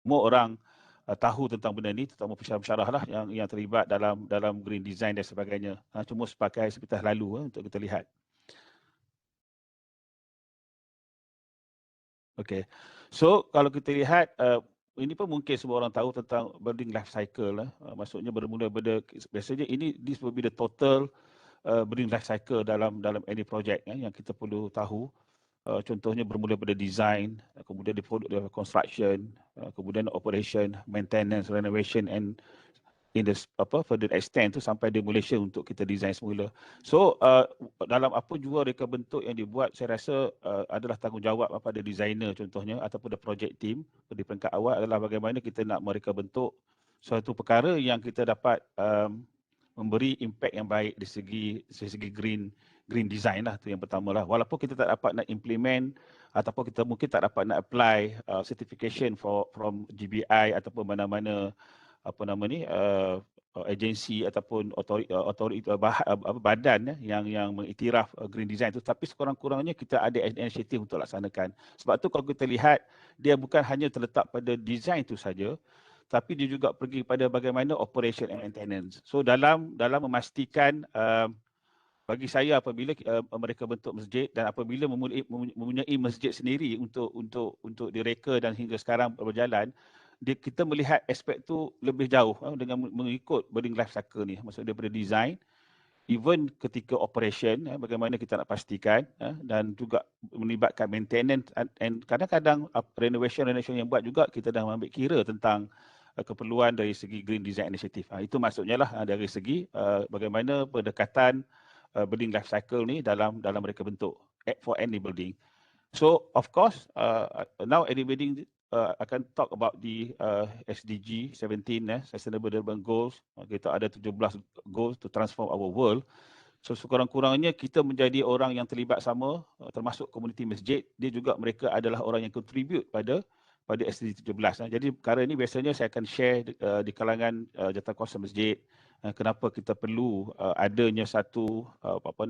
semua orang tahu tentang benda ni, terutama pensyarah-pensyarah lah yang terlibat dalam green design dan sebagainya. Cuma sebagai sepintas lalu untuk kita lihat. Okey. So kalau kita lihat ini pun mungkin semua orang tahu tentang building life cycle lah. Maksudnya bermula pada biasanya this will be the total building life cycle dalam any project yang kita perlu tahu. Contohnya bermula pada design, kemudian di construction, kemudian operation, maintenance, renovation and in the further extent tu sampai demolition untuk kita design semula. So dalam apa jua reka bentuk yang dibuat, saya rasa adalah tanggungjawab pada designer contohnya ataupun the project team di peringkat awal adalah bagaimana kita nak mereka bentuk suatu perkara yang kita dapat memberi impact yang baik di segi green design lah, tu yang pertama lah. Walaupun kita tak dapat nak implement ataupun kita mungkin tak dapat nak apply certification from GBI ataupun mana-mana agensi ataupun badan yang mengiktiraf green design itu, tapi sekurang-kurangnya kita ada inisiatif untuk laksanakan. Sebab tu kalau kita lihat, dia bukan hanya terletak pada design itu saja, tapi dia juga pergi pada bagaimana operation and maintenance. So dalam memastikan bagi saya apabila mereka bentuk masjid dan apabila mempunyai masjid sendiri untuk direka dan hingga sekarang berjalan, kita melihat aspek tu lebih jauh dengan mengikut building life cycle ni. Maksudnya daripada design, even ketika operation, bagaimana kita nak pastikan dan juga melibatkan maintenance and kadang-kadang renovation yang buat juga kita dah ambil kira tentang keperluan dari segi green design initiative. Itu maksudnya lah dari segi bagaimana pendekatan building life cycle ni dalam mereka bentuk for any building. So of course now any building akan talk about the SDG 17 Sustainable Development Goals. Kita ada 17 goals to transform our world. So sekurang-kurangnya kita menjadi orang yang terlibat sama, termasuk komuniti masjid, dia juga mereka adalah orang yang contribute pada SDG 17. Jadi perkara ini biasanya saya akan share di kalangan jawatankuasa masjid, kenapa kita perlu adanya satu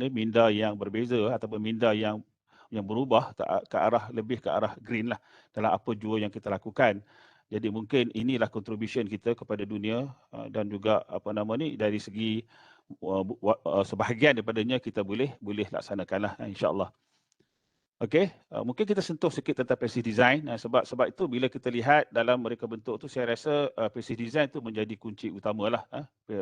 minda yang berbeza ataupun minda yang berubah lebih ke arah green lah dalam apa jua yang kita lakukan. Jadi mungkin inilah contribution kita kepada dunia dan juga dari segi sebahagian daripadanya kita boleh laksanakanlah insya-Allah. Okey, mungkin kita sentuh sikit tentang passive design sebab itu bila kita lihat dalam mereka bentuk tu, saya rasa passive design tu menjadi kunci utamalah.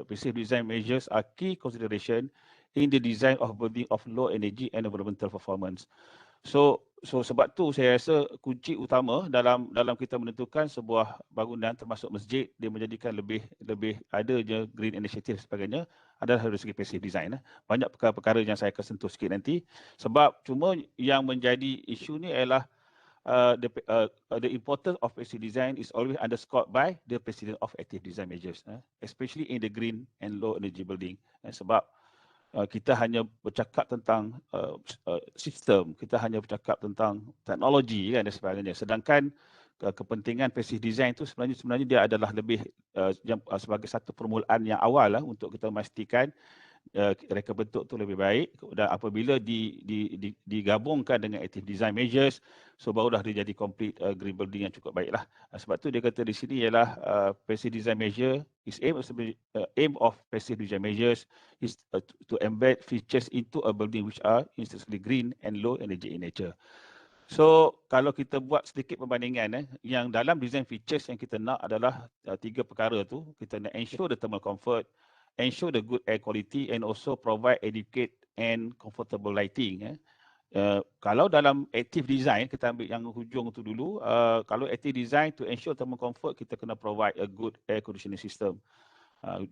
Passive design measures are key consideration in the design of building of low energy and environmental performance. So sebab tu saya rasa kunci utama dalam kita menentukan sebuah bangunan termasuk masjid, dia menjadikan lebih adanya green initiative sebagainya adalah dari segi passive design. Banyak perkara-perkara yang saya akan sentuh sikit nanti, sebab cuma yang menjadi isu ni ialah the importance of passive design is always underscored by the precedence of active design measures, especially in the green and low energy building. Sebab kita hanya bercakap tentang sistem, kita hanya bercakap tentang teknologi dan sebagainya. Sedangkan kepentingan passive design itu sebenarnya dia adalah lebih sebagai satu permulaan yang awal untuk kita memastikan reka bentuk tu lebih baik, dan apabila digabungkan dengan active design measures, so barulah dia jadi complete green building yang cukup baiklah. Sebab tu dia kata di sini ialah passive design measure is aim of passive design measures is to embed features into a building which are intrinsically green and low energy in nature. So kalau kita buat sedikit perbandingan, yang dalam design features yang kita nak adalah tiga perkara tu. Kita nak ensure the thermal comfort, ensure the good air quality and also provide adequate and comfortable lighting. Kalau dalam active design, kita ambil yang hujung tu dulu. Kalau active design, to ensure thermal comfort, kita kena provide a good air conditioning system.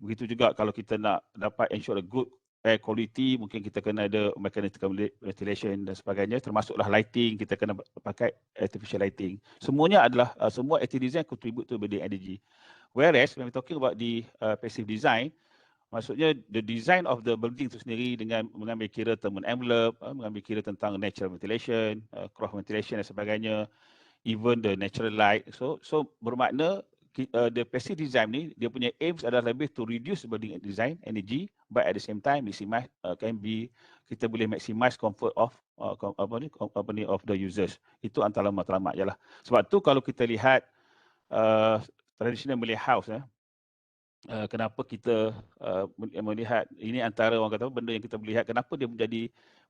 Begitu juga kalau kita nak dapat ensure a good air quality, mungkin kita kena ada mechanical ventilation dan sebagainya, termasuklah lighting, kita kena pakai artificial lighting. Semuanya adalah semua active design contribute to building energy. Whereas when we talking about the passive design, maksudnya the design of the building itu sendiri dengan mengambil kira thermal envelope, mengambil kira tentang natural ventilation, cross ventilation dan sebagainya, even the natural light. So bermakna the passive design ni, dia punya aims adalah lebih to reduce building design energy, but at the same time maximize kita boleh maximize comfort of of the users. Itu antara matlamat je lah. Sebab tu kalau kita lihat traditional Malay house. Kenapa kita melihat ini antara orang kata benda yang kita melihat kenapa dia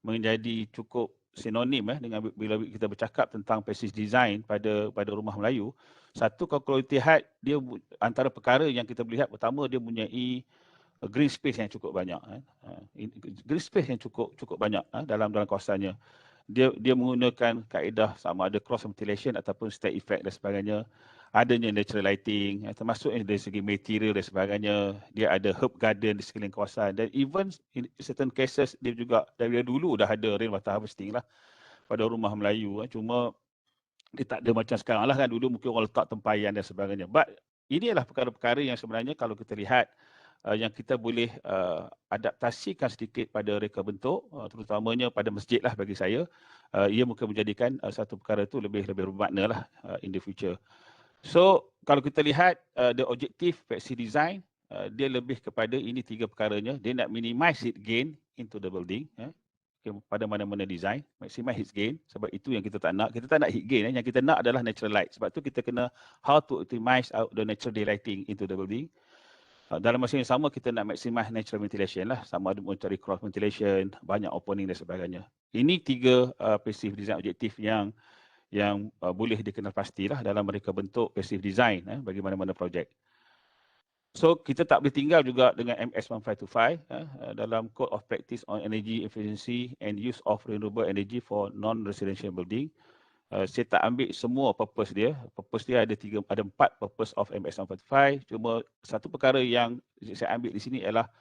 menjadi cukup sinonim dengan bila kita bercakap tentang passive design pada rumah Melayu. Satu, kalau kita lihat dia antara perkara yang kita melihat pertama dia mempunyai green space yang cukup banyak. Green space yang cukup banyak dalam kawasannya. Dia menggunakan kaedah sama ada cross ventilation ataupun stack effect dan sebagainya. Adanya natural lighting, termasuk dari segi material dan sebagainya. Dia ada herb garden di sekeliling kawasan dan even in certain cases dia juga dari dulu dah ada rainwater harvesting lah pada rumah Melayu. Cuma dia tak ada macam sekarang lah kan, dulu mungkin orang letak tempayan dan sebagainya. But ini adalah perkara-perkara yang sebenarnya kalau kita lihat yang kita boleh adaptasikan sedikit pada reka bentuk, terutamanya pada masjid lah bagi saya. Ia mungkin menjadikan satu perkara itu lebih bermakna lah in the future. So kalau kita lihat the objective passive design, dia lebih kepada ini tiga perkaranya. Dia nak minimize heat gain into the building. Pada mana-mana design, maximize heat gain. Sebab itu yang kita tak nak. Kita tak nak heat gain. Yang kita nak adalah natural light. Sebab tu kita kena how to optimize out the natural daylighting into the building. Dalam masa yang sama kita nak maximize natural ventilation lah. Sama ada mencari cross ventilation, banyak opening dan sebagainya. Ini tiga passive design objektif yang boleh dikenal pastilah dalam mereka bentuk passive design bagi mana-mana projek. So kita tak boleh tinggal juga dengan MS1525 dalam Code of Practice on Energy Efficiency and Use of Renewable Energy for Non-Residential Building. Saya tak ambil semua purpose dia. Purpose dia ada 4 purpose of MS1525. Cuma satu perkara yang saya ambil di sini ialah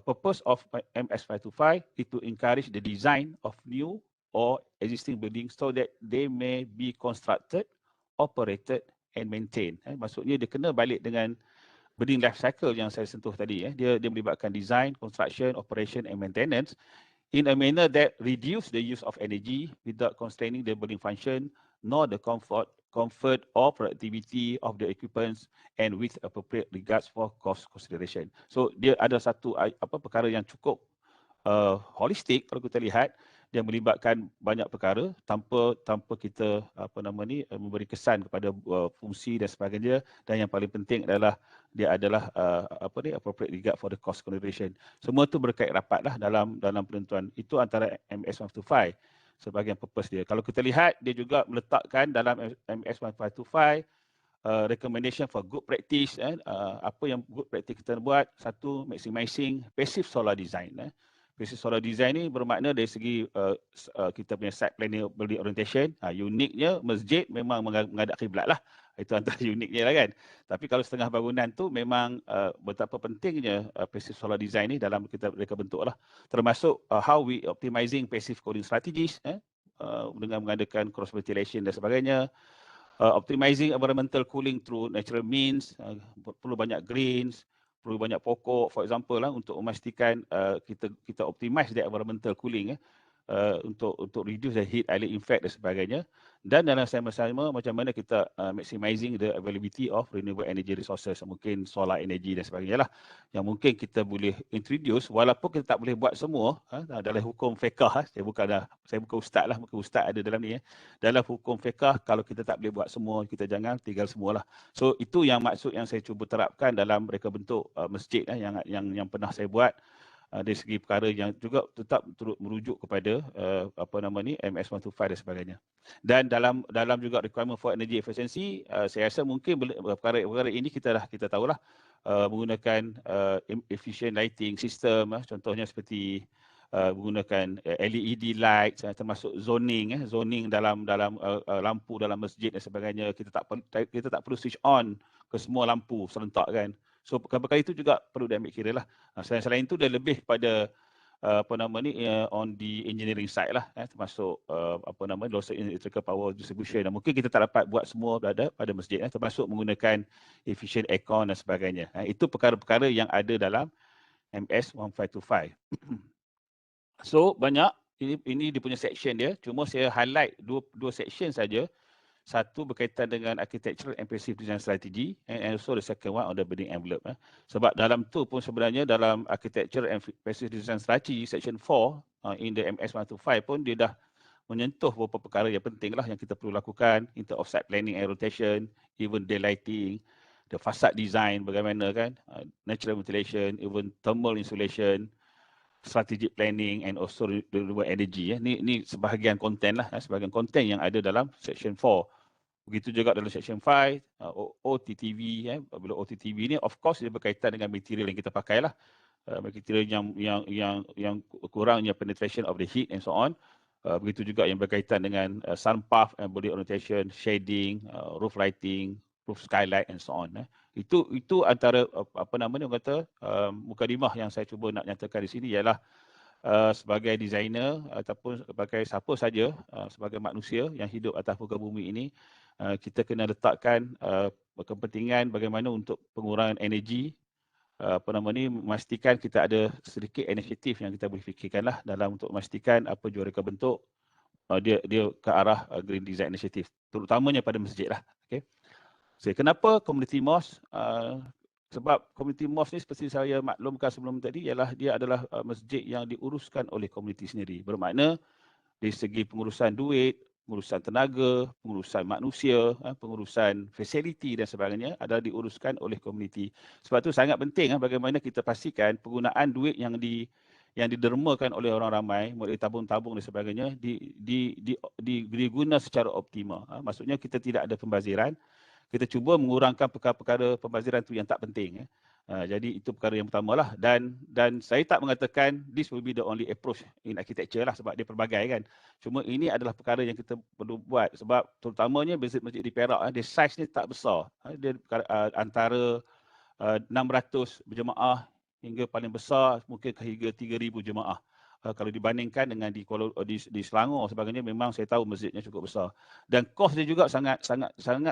purpose of MS525 is to encourage the design of new or existing buildings so that they may be constructed, operated and maintained. Maksudnya dia kena balik dengan building life cycle yang saya sentuh tadi. Dia melibatkan design, construction, operation and maintenance in a manner that reduce the use of energy without constraining the building function nor the comfort or productivity of the equipments and with appropriate regards for cost consideration. So dia ada satu perkara yang cukup holistik kalau kita lihat. Dia melibatkan banyak perkara tanpa kita memberi kesan kepada fungsi dan sebagainya, dan yang paling penting adalah dia adalah appropriate regard for the cost consideration. Semua tu berkait rapatlah dalam penentuan. Itu antara MS125 sebagai purpose dia. Kalau kita lihat dia juga meletakkan dalam MS1525 recommendation for good practice. Apa yang good practice kita buat? Satu, maximizing passive solar design. Passive solar design ni bermakna dari segi kita punya site planning building orientation. Uniknya masjid memang menghadap kiblat lah. Itu antara uniknya lah kan. Tapi kalau setengah bangunan tu memang betapa pentingnya passive solar design ni dalam kita reka bentuk lah. Termasuk how we optimizing passive cooling strategies dengan mengadakan cross ventilation dan sebagainya. Optimizing environmental cooling through natural means, perlu banyak greens, perlu banyak pokok for example lah untuk memastikan kita optimize the environmental cooling untuk reduce the heat island effect dan sebagainya. Dan dalam sama-sama macam mana kita maximizing the availability of renewable energy resources, mungkin solar energy dan sebagainya lah, yang mungkin kita boleh introduce walaupun kita tak boleh buat semua. Dalam hukum fiqah, saya bukan ustaz lah, mungkin ustaz ada dalam ni. Dalam hukum fiqah kalau kita tak boleh buat semua, kita jangan tinggal semualah. So itu yang maksud yang saya cuba terapkan dalam reka bentuk masjid yang pernah saya buat. Dari segi perkara yang juga tetap turut merujuk kepada MS125 dan sebagainya. Dan dalam juga requirement for energy efficiency, saya rasa mungkin perkara ini kita tahulah menggunakan efficient lighting system, contohnya seperti menggunakan LED light, termasuk zoning dalam lampu dalam masjid dan sebagainya. Kita tak perlu switch on ke semua lampu serentak kan. So perkara itu juga perlu diambil kira lah. Selain itu dia lebih pada on the engineering side lah, termasuk low electrical power distribution. Dan mungkin kita tak dapat buat semua berada pada masjid, termasuk menggunakan efficient aircon dan sebagainya. Itu perkara-perkara yang ada dalam MS1525. So banyak, ini dia punya section dia. Cuma saya highlight dua section saja. Satu berkaitan dengan architectural and passive design strategy, and also the second one on the building envelope. Sebab dalam tu pun sebenarnya dalam architectural and passive design strategy section 4 in the MS125 pun dia dah menyentuh beberapa perkara yang penting lah yang kita perlu lakukan in terms of site planning and rotation, even daylighting, the facade design bagaimana kan, natural ventilation, even thermal insulation, strategic planning and also renewable energy. Ni sebahagian konten lah, sebahagian konten yang ada dalam section 4. Begitu juga dalam section 5, OTTV. Bila OTTV ni of course dia berkaitan dengan material yang kita pakai lah. Material yang kurangnya penetration of the heat and so on. Begitu juga yang berkaitan dengan sun path and body orientation, shading, roof lighting, roof skylight and so on. Itu antara apa namanya orang kata mukadimah yang saya cuba nak nyatakan di sini ialah sebagai designer ataupun sebagai siapa saja sebagai manusia yang hidup atas muka bumi ini, kita kena letakkan kepentingan bagaimana untuk pengurangan energi, memastikan kita ada sedikit inisiatif yang kita boleh fikirkanlah dalam untuk memastikan apa jua reka bentuk dia ke arah green design initiative, terutamanya pada masjid lah. Okay. So, kenapa community mosque? Sebab community mosque ni seperti saya maklumkan sebelum tadi ialah dia adalah masjid yang diuruskan oleh komuniti sendiri. Bermakna dari segi pengurusan duit, pengurusan tenaga, pengurusan manusia, pengurusan fasiliti dan sebagainya adalah diuruskan oleh komuniti. Sebab itu sangat penting bagaimana kita pastikan penggunaan duit yang didermakan oleh orang ramai, mulai tabung-tabung dan sebagainya diguna secara optimal. Maksudnya kita tidak ada pembaziran. Kita cuba mengurangkan perkara-perkara pembaziran itu yang tak penting. Jadi itu perkara yang pertama lah. Dan saya tak mengatakan this will be the only approach in architecture lah sebab dia pelbagai kan. Cuma ini adalah perkara yang kita perlu buat sebab terutamanya masjid di Perak, dia saiz ni tak besar. Dia antara 600 berjemaah hingga paling besar mungkin hingga 3,000 jemaah. Kalau dibandingkan dengan di Selangor sebagainya, memang saya tahu masjidnya cukup besar dan kos dia juga sangat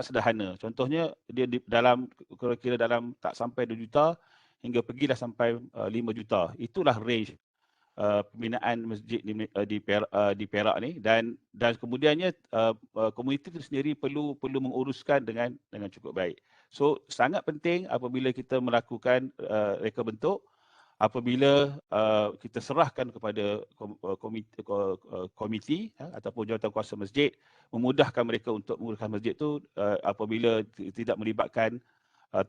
sederhana. Contohnya dia dalam kira-kira dalam tak sampai 2 juta hingga pergilah sampai 5 juta. Itulah range pembinaan masjid di Perak ni dan kemudiannya komuniti itu sendiri perlu menguruskan dengan cukup baik. So sangat penting apabila kita melakukan reka bentuk, apabila kita serahkan kepada komiti ataupun jawatankuasa masjid, memudahkan mereka untuk menguruskan masjid itu apabila tidak melibatkan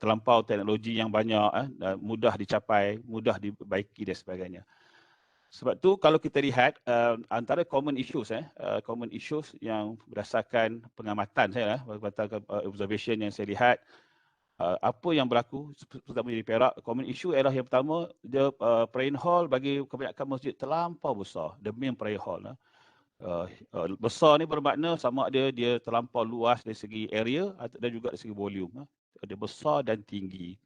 terlampau teknologi yang banyak, mudah dicapai, mudah dibaiki dan sebagainya. Sebab tu kalau kita lihat antara common issues yang berdasarkan pengamatan saya, berdasarkan observation yang saya lihat, apa yang berlaku terutama di Perak, common issue ialah yang pertama, dia praying hall bagi kebanyakan masjid terlampau besar. The main praying hall besar ni bermakna sama ada dia terlampau luas dari segi area dan juga dari segi volume. Dia besar dan tinggi.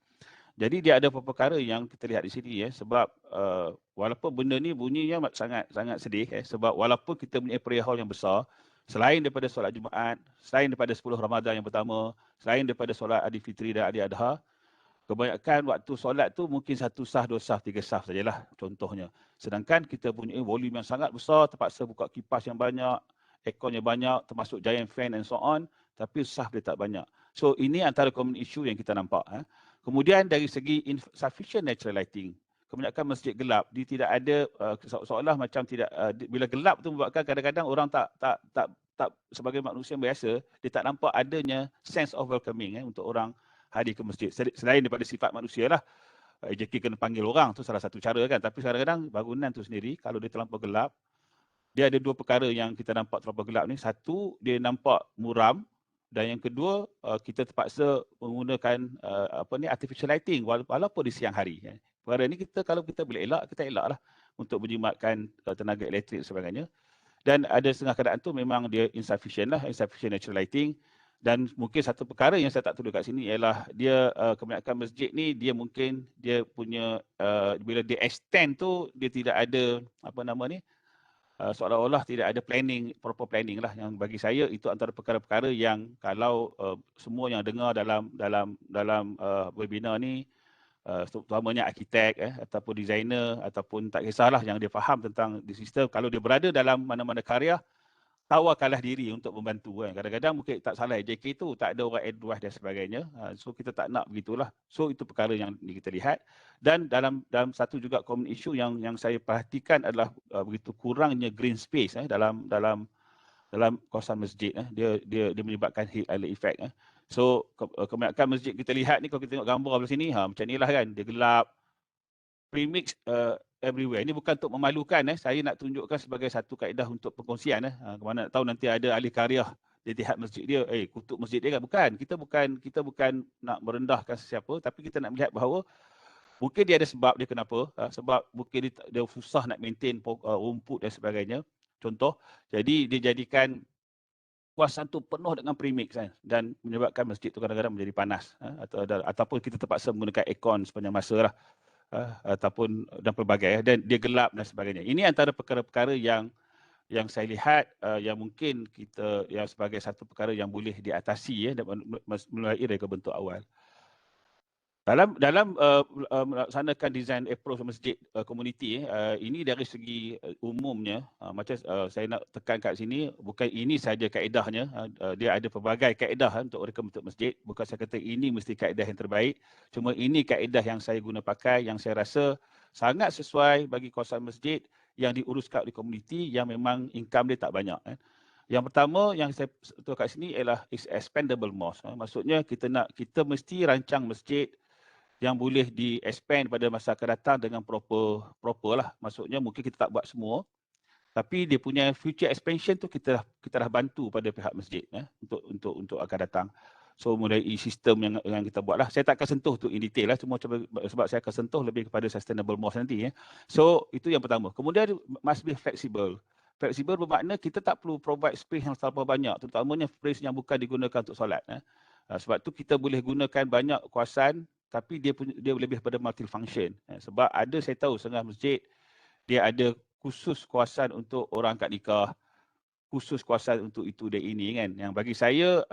Jadi dia ada beberapa perkara yang kita lihat di sini sebab walaupun benda ni bunyinya sangat sedih sebab walaupun kita punya prayer hall yang besar, selain daripada solat Jumaat, selain daripada 10 Ramadan yang pertama, selain daripada solat Aidilfitri dan Aidil-Adha, kebanyakan waktu solat tu mungkin 1 saf, 2 saf, 3 saf sajalah contohnya. Sedangkan kita punya volume yang sangat besar, terpaksa buka kipas yang banyak, airconnya banyak, termasuk giant fan and so on, tapi saf dia tak banyak. So ini antara common issue yang kita nampak. Kemudian dari segi insufficient natural lighting, kebanyakan masjid gelap, dia tidak ada seolah macam tidak bila gelap tu membuatkan kadang-kadang orang tak sebagai manusia biasa, dia tak nampak adanya sense of welcoming untuk orang hadir ke masjid. Selain daripada sifat manusia lah, AJK kena panggil orang tu salah satu cara kan, tapi kadang-kadang bangunan tu sendiri kalau dia terlampau gelap, dia ada 2 perkara yang kita nampak terlampau gelap ni. Satu, dia nampak muram, dan yang kedua, kita terpaksa menggunakan artificial lighting walaupun di siang hari. Perkara ni kalau kita boleh elak, kita elaklah untuk menjimatkan tenaga elektrik dan sebagainya. Dan ada setengah keadaan tu memang dia insufficient natural lighting. Dan mungkin satu perkara yang saya tak tulis kat sini ialah dia kebanyakan masjid ni dia mungkin dia punya bila dia extend tu dia tidak ada seolah-olah tidak ada proper planning lah, yang bagi saya itu antara perkara-perkara yang kalau semua yang dengar dalam webinar ni, terutamanya arkitek ataupun designer ataupun tak kisahlah yang dia faham tentang di sistem, kalau dia berada dalam mana-mana karya, tawarkanlah diri untuk membantu kan. Kadang-kadang mungkin tak salah AJK tu tak ada orang advice dan sebagainya. So kita tak nak begitulah. So itu perkara yang kita lihat. Dan dalam satu juga common issue yang saya perhatikan adalah begitu kurangnya green space dalam kawasan masjid. Dia menyebabkan heat island effect. So kebanyakan masjid kita lihat ni, kalau kita tengok gambar belah sini, macam ni lah kan, dia gelap, premix everywhere. Ini bukan untuk memalukan, saya nak tunjukkan sebagai satu kaedah untuk perkongsian. Mana nak tahu nanti ada ahli karya dia lihat masjid dia, kutuk masjid dia kan. Kita bukan nak merendahkan sesiapa, tapi kita nak melihat bahawa mungkin dia ada sebab dia kenapa, sebab mungkin dia susah nak maintain rumput dan sebagainya. Contoh, jadi dia jadikan kawasan tu penuh dengan premix kan, dan menyebabkan masjid tu kadang-kadang menjadi panas, ataupun kita terpaksa menggunakan aircon sepanjang masa lah, ataupun dan pelbagai, dan dia gelap dan sebagainya. Ini antara perkara-perkara yang saya lihat yang mungkin kita yang sebagai satu perkara yang boleh diatasi melalui reka bentuk awal. Dalam melaksanakan design approach masjid komuniti, ini dari segi umumnya, macam saya nak tekan kat sini, bukan ini saja kaedahnya, dia ada pelbagai kaedah untuk reka bentuk masjid. Bukan saya kata ini mesti kaedah yang terbaik, cuma ini kaedah yang saya guna pakai, yang saya rasa sangat sesuai bagi kawasan masjid yang diuruskan oleh komuniti yang memang income dia tak banyak. Yang pertama yang saya tulis kat sini ialah expandable mosque. Maksudnya kita mesti rancang masjid yang boleh di-expand pada masa akan datang dengan proper lah. Maksudnya mungkin kita tak buat semua, tapi dia punya future expansion tu kita dah bantu pada pihak masjid untuk akan datang. So mulai sistem yang kita buat lah. Saya tak akan sentuh tu in detail lah, cuma sebab saya akan sentuh lebih kepada sustainable mosque nanti. So itu yang pertama. Kemudian must be flexible. Flexible bermakna kita tak perlu provide space yang terlalu banyak, terutamanya space yang bukan digunakan untuk solat. Sebab tu kita boleh gunakan banyak kawasan, tapi dia lebih pada multifunction. Sebab ada, saya tahu setengah masjid dia ada khusus kawasan untuk orang akad nikah, khusus kawasan untuk itu dan ini kan. Yang bagi saya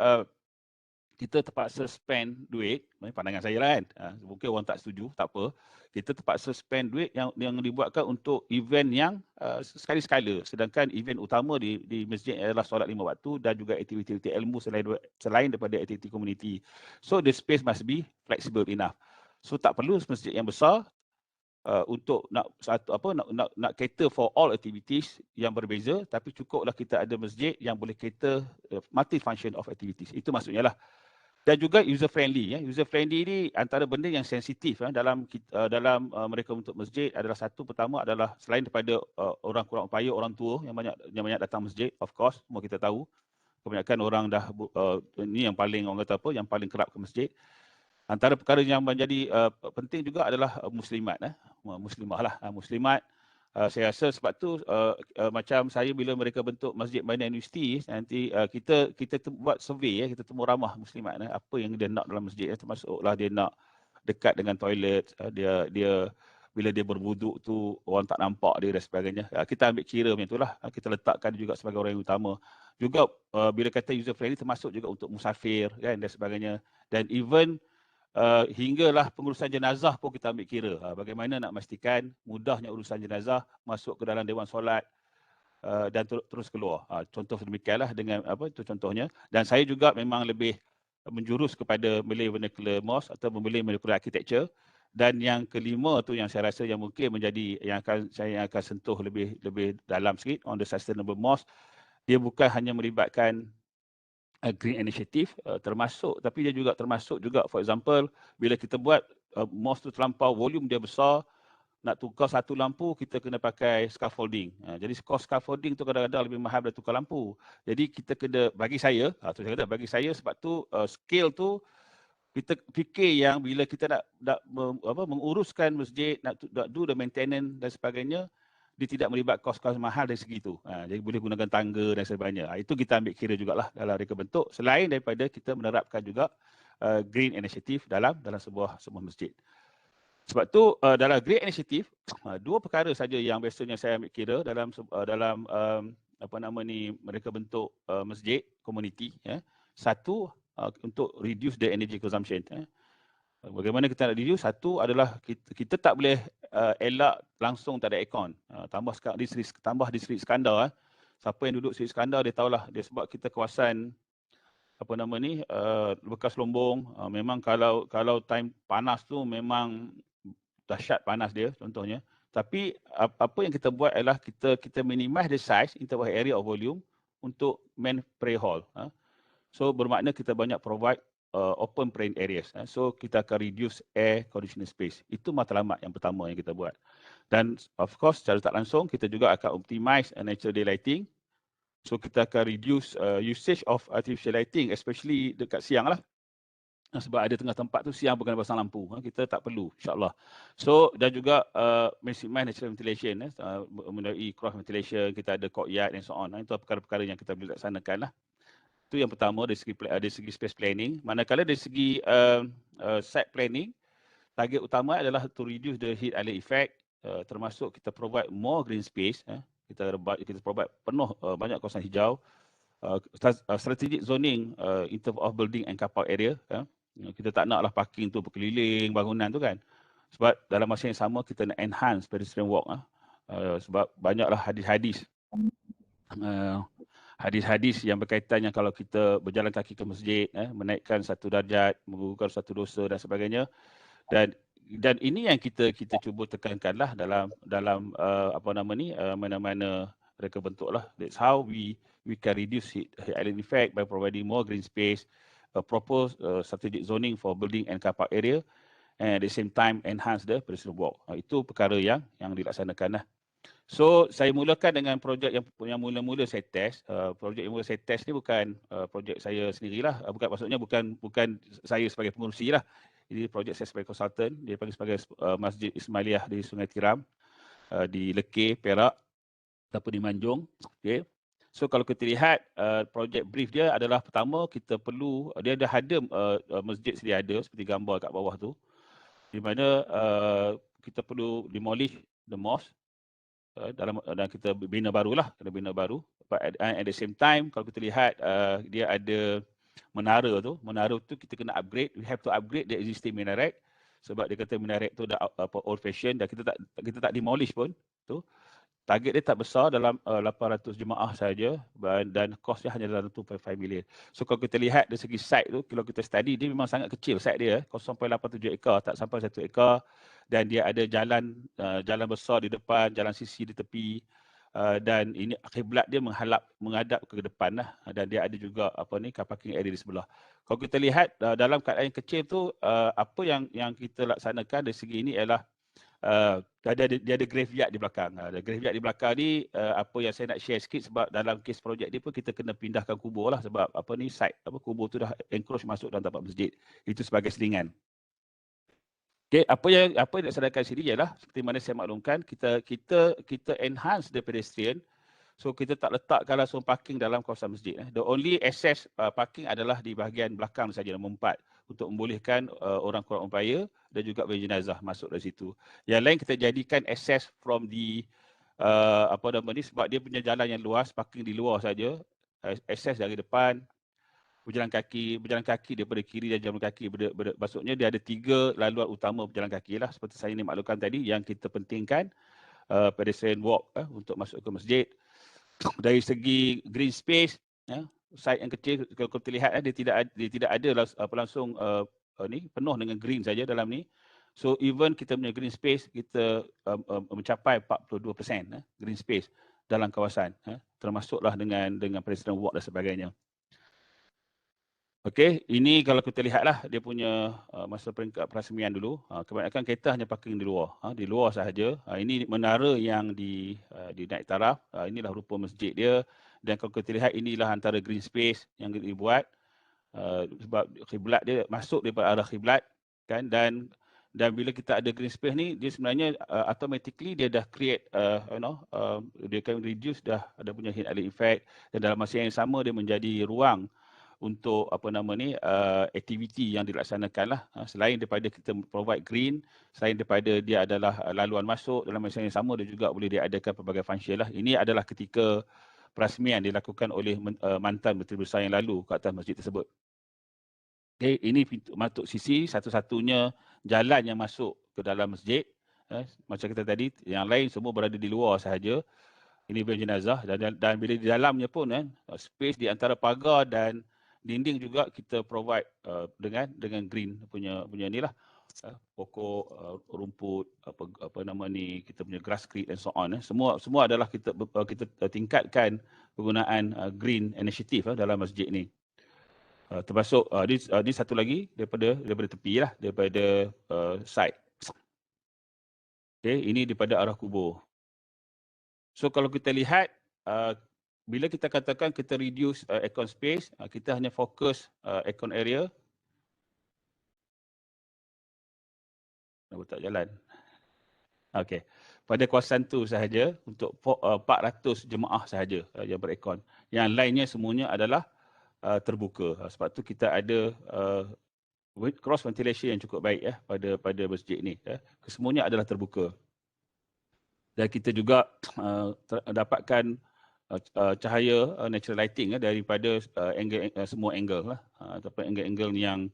kita terpaksa spend duit, pandangan saya lah kan, mungkin orang tak setuju, tak apa. Kita terpaksa spend duit yang dibuatkan untuk event yang sekali-sekala. Sedangkan event utama di masjid adalah solat 5 waktu dan juga aktiviti ilmu selain daripada aktiviti komuniti. So the space must be flexible enough. So tak perlu masjid yang besar untuk nak cater for all activities yang berbeza, tapi cukuplah kita ada masjid yang boleh cater multi function of activities. Itu maksudnya lah. Dan juga user friendly. User friendly ni antara benda yang sensitif dalam mereka untuk masjid adalah satu, pertama adalah selain daripada orang kurang upaya, orang tua yang banyak datang masjid, of course semua kita tahu kebanyakan orang dah ini yang paling orang kata apa, yang paling kerap ke masjid. Antara perkara yang menjadi penting juga adalah muslimat, muslimah lah, muslimat. Saya rasa sebab tu macam saya bila mereka bentuk Masjid Madinah Universiti, nanti kita buat survey, kita temu ramah muslimat, apa yang dia nak dalam masjid, termasuklah dia nak dekat dengan toilet, dia bila dia berwuduk tu orang tak nampak dia dan sebagainya. Kita ambil kira macam itulah, kita letakkan juga sebagai orang yang utama. Juga bila kata user friendly termasuk juga untuk musafir kan dan sebagainya, dan even hinggalah pengurusan jenazah pun kita ambil kira. Bagaimana nak memastikan mudahnya urusan jenazah masuk ke dalam dewan solat dan terus keluar. Contoh demikianlah dengan apa itu contohnya. Dan saya juga memang lebih menjurus kepada Malay Vernacular Mosque atau Malay Vernacular Architecture. Dan yang kelima tu yang saya rasa yang mungkin menjadi saya akan sentuh lebih dalam sikit on the sustainable mosque. Dia bukan hanya melibatkan green initiative termasuk, tapi dia juga termasuk juga, for example, bila kita buat mosque tu terlampau volume dia besar, nak tukar satu lampu kita kena pakai scaffolding. Jadi cost scaffolding tu kadang-kadang lebih mahal daripada tukar lampu. Jadi kita kena, bagi saya, bagi saya sebab tu scale tu kita fikir yang bila kita nak menguruskan masjid, nak do the maintenance dan sebagainya, dia tidak melibat kos-kos mahal dari segi itu. Jadi boleh gunakan tangga dan sebagainya. Itu kita ambil kira jugalah dalam reka bentuk, selain daripada kita menerapkan juga green initiative dalam sebuah masjid. Sebab tu dalam green initiative, dua perkara saja yang biasanya saya ambil kira dalam mereka bentuk masjid komuniti. Satu, untuk reduce the energy consumption. Bagaimana kita nak reduce? Satu adalah kita tak boleh elak langsung tak ada aircon. Tambah di Sri Iskandar. Siapa yang duduk Sri Iskandar dia tahulah, dia sebab kita kawasan bekas Lombong. Memang kalau time panas tu memang dahsyat panas dia contohnya. Tapi apa yang kita buat adalah kita minimize the size in terms of area of volume untuk main prayer hall. So bermakna kita banyak provide open praying areas. So kita akan reduce air conditioning space. Itu matlamat yang pertama yang kita buat. Dan of course secara tak langsung kita juga akan optimize natural day lighting. So kita akan reduce usage of artificial lighting, especially dekat siang lah. Sebab ada tengah tempat tu siang bukan pasang lampu, kita tak perlu, insyaAllah. So dan juga maximize natural ventilation, melalui cross ventilation, kita ada courtyard and so on. Itu perkara-perkara yang kita boleh laksanakan lah. Itu yang pertama dari segi space planning. Manakala dari segi site planning, target utama adalah to reduce the heat island effect, termasuk kita provide more green space, kita provide penuh banyak kawasan hijau, strategic zoning in terms of building and car park area. Kita tak naklah parking tu berkeliling bangunan tu kan. Sebab dalam masa yang sama kita nak enhance pedestrian walk. Sebab banyaklah hadis-hadis yang berkaitan yang kalau kita berjalan kaki ke masjid, menaikkan satu darjat, menggugurkan satu dosa dan sebagainya. Dan ini yang kita cuba tekankanlah dalam mana-mana reka bentuk lah. That's how we can reduce heat island effect by providing more green space, proper strategic zoning for building and car park area, and at the same time enhance the pedestrian walk. Itu perkara yang dilaksanakan lah. So saya mulakan dengan projek yang mula-mula saya test. Projek yang mula saya test ni bukan projek saya sendirilah. Maksudnya bukan saya sebagai pengurusi lah. Ini projek saya sebagai konsultan. Dia panggil sebagai Masjid Ismailiyah di Sungai Tiram, di Lekir, Perak ataupun di Manjung. Okay. So kalau kita lihat projek brief dia adalah pertama kita perlu, dia ada masjid sedia ada seperti gambar kat bawah tu, di mana kita perlu demolish the mosque dan kita bina barulah, kena bina baru. But at the same time kalau kita lihat dia ada menara tu kita kena upgrade. We have to upgrade the existing minaret sebab dia kata minaret tu dah old fashion dan kita tak demolish pun tu. Target dia tak besar, dalam 800 jemaah saja dan kosnya hanya dalam 2.5 million. So kalau kita lihat dari segi site tu, kalau kita study dia memang sangat kecil site dia, 0.87 ekar, tak sampai 1 ekar, dan dia ada jalan besar di depan, jalan sisi di tepi, dan ini kiblat dia menghadap ke depan lah, dan dia ada juga car parking area di sebelah. Kalau kita lihat dalam keadaan yang kecil tu, apa yang kita laksanakan dari segi ini ialah dia ada graveyard di belakang. Graveyard di belakang ni apa yang saya nak share sikit, sebab dalam kes projek ni pun kita kena pindahkan kubur lah, sebab site kubur tu dah encroach masuk dalam tempat masjid. Itu sebagai selingan. Okay, apa yang dilaksanakan sini ialah seperti mana saya maklumkan, kita enhance the pedestrian. So kita tak letakkan langsung parking dalam kawasan masjid. The only access parking adalah di bahagian belakang saja, nombor 4, untuk membolehkan orang kurang upaya dan juga jenazah masuk dari situ. Yang lain kita jadikan access from the sebab dia punya jalan yang luas, parking di luar saja, access dari depan, berjalan kaki daripada kiri dan jalan kaki. Maksudnya dia ada 3 laluan utama berjalan kaki lah, seperti saya ni maklumkan tadi, yang kita pentingkan pedestrian walk untuk masuk ke masjid. Dari segi green space, site yang kecil, kalau kita lihat dia tidak ada langsung penuh dengan green saja dalam ni. So even kita punya green space kita mencapai 42% green space dalam kawasan, termasuklah dengan pedestrian walk dan sebagainya. Okey, ini kalau kita lihatlah dia punya masa peringkat perasmian dulu. Kebanyakan kereta hanya parking di luar sahaja. Ini menara yang di naik taraf. Inilah rupa masjid dia, dan kalau kita lihat inilah antara green space yang dibuat, sebab kiblat dia masuk daripada arah kiblat kan, dan bila kita ada green space ni, dia sebenarnya automatically dia dah create dia akan reduce dah ada punya heat island effect, dan dalam masa yang sama dia menjadi ruang untuk aktiviti yang dilaksanakan lah. Selain daripada kita provide green, selain daripada dia adalah laluan masuk, dalam masa yang sama dia juga boleh diadakan pelbagai function lah. Ini adalah ketika perasmian dilakukan oleh mantan Menteri Besar yang lalu ke atas masjid tersebut. Okay, ini pintu masuk sisi, satu-satunya jalan yang masuk ke dalam masjid. Macam kita tadi, yang lain semua berada di luar sahaja. Ini bilik jenazah, dan bila di dalamnya pun space di antara pagar dan dinding juga kita provide dengan green punya ni lah, pokok, rumput, kita punya grass creek and so on. Semua adalah kita tingkatkan penggunaan green initiative dalam masjid ni. Termasuk ni satu lagi daripada tepi lah, daripada side. Okey, ini daripada arah kubur. So kalau kita lihat bila kita katakan kita reduce aircon space, kita hanya fokus aircon area. Kenapa tak jalan? Okey. Pada kawasan tu sahaja untuk 400 jemaah sahaja yang beraircon. Yang lainnya semuanya adalah terbuka. Sebab tu kita ada cross ventilation yang cukup baik pada masjid ni. Kesemuanya adalah terbuka. Dan kita juga dapatkan cahaya natural lighting daripada semua angle lah, ataupun angle-angle yang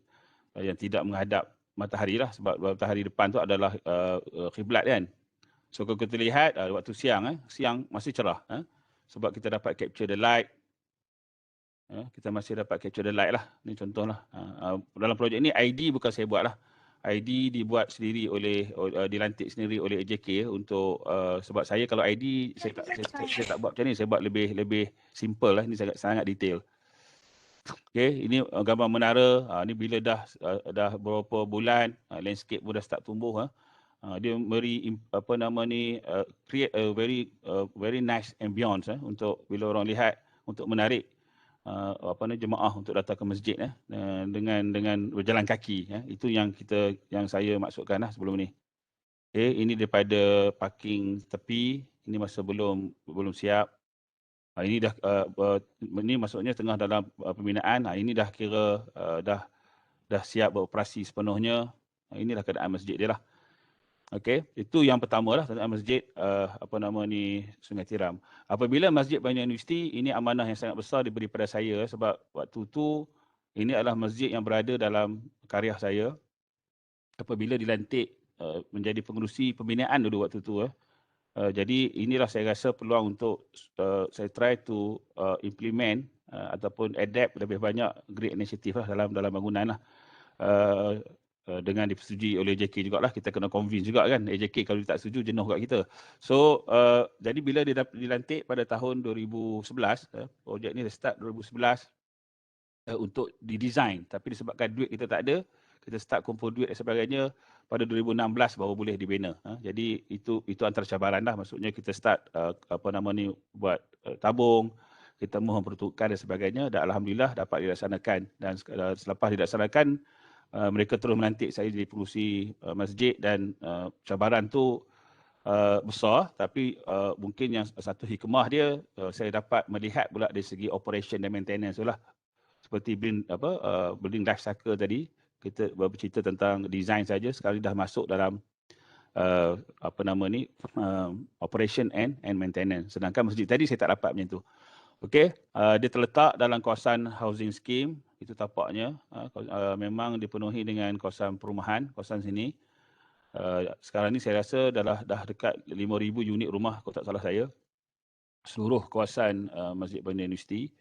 tidak menghadap matahari lah, sebab matahari depan tu adalah kiblat kan. So kalau kita lihat waktu siang masih cerah sebab kita dapat capture the light. Kita masih dapat capture the light lah. Ni contohlah. Dalam projek ni ID bukan saya buat lah. ID dibuat sendiri dilantik sendiri oleh AJK untuk sebab saya kalau ID saya tak buat macam ni, saya buat lebih simple lah. Ini sangat detail. Okey, ini gambar menara. Ni bila dah beberapa bulan landscape pun dah start tumbuh. Dia beri create a very nice ambience untuk bila orang lihat, untuk menarik jemaah untuk datang ke masjid dengan berjalan kaki. Itu yang saya maksudkan sebelum ni. Okay, ini daripada parking tepi. Ini masa belum siap. Ini dah ini maksudnya tengah dalam pembinaan. Ini dah kira dah siap beroperasi sepenuhnya. Inilah keadaan masjid dia lah. Okey, itu yang pertama lah tentang masjid Sungai Tiram. Apabila Masjid Banyan Universiti, ini amanah yang sangat besar diberi pada saya sebab waktu tu ini adalah masjid yang berada dalam karya saya. Apabila dilantik menjadi pengerusi pembinaan dulu waktu tu. Jadi inilah saya rasa peluang untuk saya try to implement ataupun adapt lebih banyak great initiative lah dalam bangunan lah. Dengan dipersetujui oleh AJK jugalah, kita kena convince juga kan. AJK kalau tak setuju jenuh kat kita. So jadi bila dia dilantik pada tahun 2011, projek ni dah start 2011 untuk didesign, tapi disebabkan duit kita tak ada, kita start kumpul duit dan sebagainya, pada 2016 baru boleh dibina. Jadi itu antara cabaran lah, maksudnya kita start buat tabung, kita mohon peruntukan dan sebagainya, dan alhamdulillah dapat dilaksanakan. Dan selepas dilaksanakan, mereka terus melantik saya jadi pengerusi masjid, dan cabaran tu besar, tapi mungkin yang satu hikmah dia, saya dapat melihat pula dari segi operation dan maintenance tu lah. Seperti building life cycle tadi, kita bercerita tentang design saja, sekarang dah masuk dalam operation and maintenance. Sedangkan masjid tadi saya tak dapat macam tu. Okey, dia terletak dalam kawasan housing scheme, itu tapaknya. Memang dipenuhi dengan kawasan perumahan, kawasan sini. Sekarang ni saya rasa dah dekat 5,000 unit rumah kalau tak salah saya. Seluruh kawasan Masjid Banyan Universiti.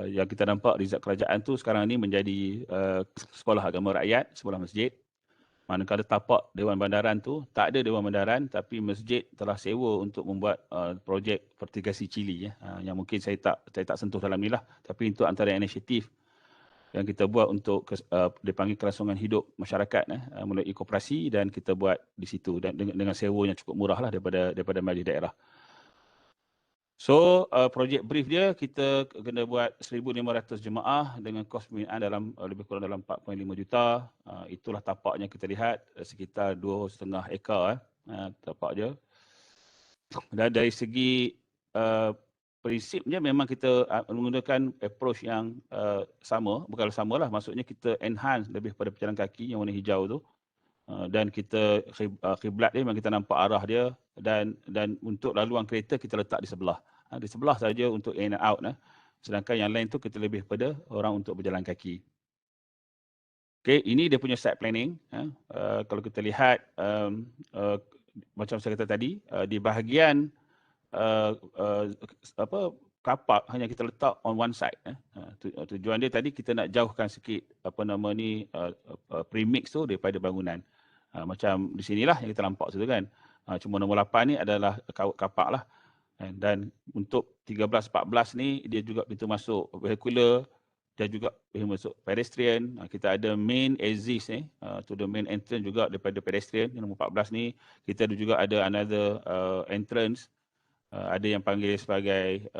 Yang kita nampak rizal kerajaan tu sekarang ni menjadi sekolah agama rakyat, sekolah masjid. Manakala tapak Dewan Bandaran tu, tak ada Dewan Bandaran, tapi masjid telah sewa untuk membuat projek fertigasi cili. Yang mungkin saya tak sentuh dalam ni lah. Tapi itu antara inisiatif yang kita buat untuk dipanggil kelangsungan hidup masyarakat melalui koperasi, dan kita buat di situ dan dengan sewa yang cukup murah lah daripada majlis daerah. So, projek brief dia, kita kena buat 1,500 jemaah dengan kos pembinaan lebih kurang dalam 4.5 juta. Itulah tapaknya kita lihat, sekitar 2,5 ekar tapak dia. Dan dari segi prinsipnya memang kita menggunakan approach yang sama, bukan sama lah, maksudnya kita enhance lebih pada pejalan kaki yang warna hijau tu. Dan kita kiblat dia memang kita nampak arah dia, dan untuk laluan kereta kita letak di sebelah. Di sebelah saja untuk in and out. Sedangkan yang lain tu kita lebih pada orang untuk berjalan kaki. Okey, ini dia punya site planning. Kalau kita lihat macam saya kata tadi, di bahagian kapak hanya kita letak on one side. Tujuan dia tadi kita nak jauhkan sikit premix tu daripada bangunan. Macam di sinilah yang kita nampak situ kan. Cuma nombor 8 ni adalah kapak lah. Dan untuk 13-14 ni dia juga pintu masuk vehicular, dan juga masuk pedestrian. Kita ada main exit to the main entrance juga daripada pedestrian yang nombor 14 ni. Kita juga ada another entrance. Ada yang panggil sebagai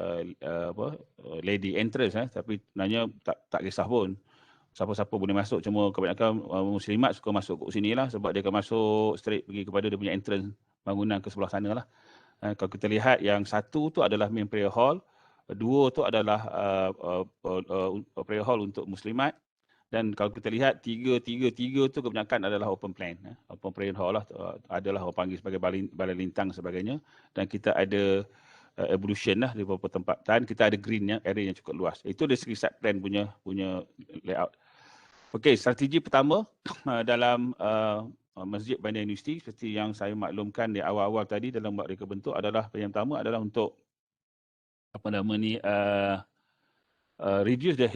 lady entrance, tapi sebenarnya tak kisah pun. Siapa-siapa boleh masuk, cuma kebanyakan muslimat suka masuk ke sini lah sebab dia akan masuk straight pergi kepada dia punya entrance bangunan ke sebelah sana lah. Kalau kita lihat yang satu tu adalah main prayer hall, dua tu adalah prayer hall untuk muslimat, dan kalau kita lihat tiga tu kebanyakan adalah open plan. Open prayer hall lah, adalah orang panggil sebagai balai lintang sebagainya, dan kita ada evolution lah di beberapa tempat, dan kita ada green area yang cukup luas. Itu dari segi site plan punya layout. Okey, strategi pertama dalam Masjid Bandar Universiti seperti yang saya maklumkan di awal-awal tadi dalam buat reka bentuk adalah yang pertama adalah untuk reduce the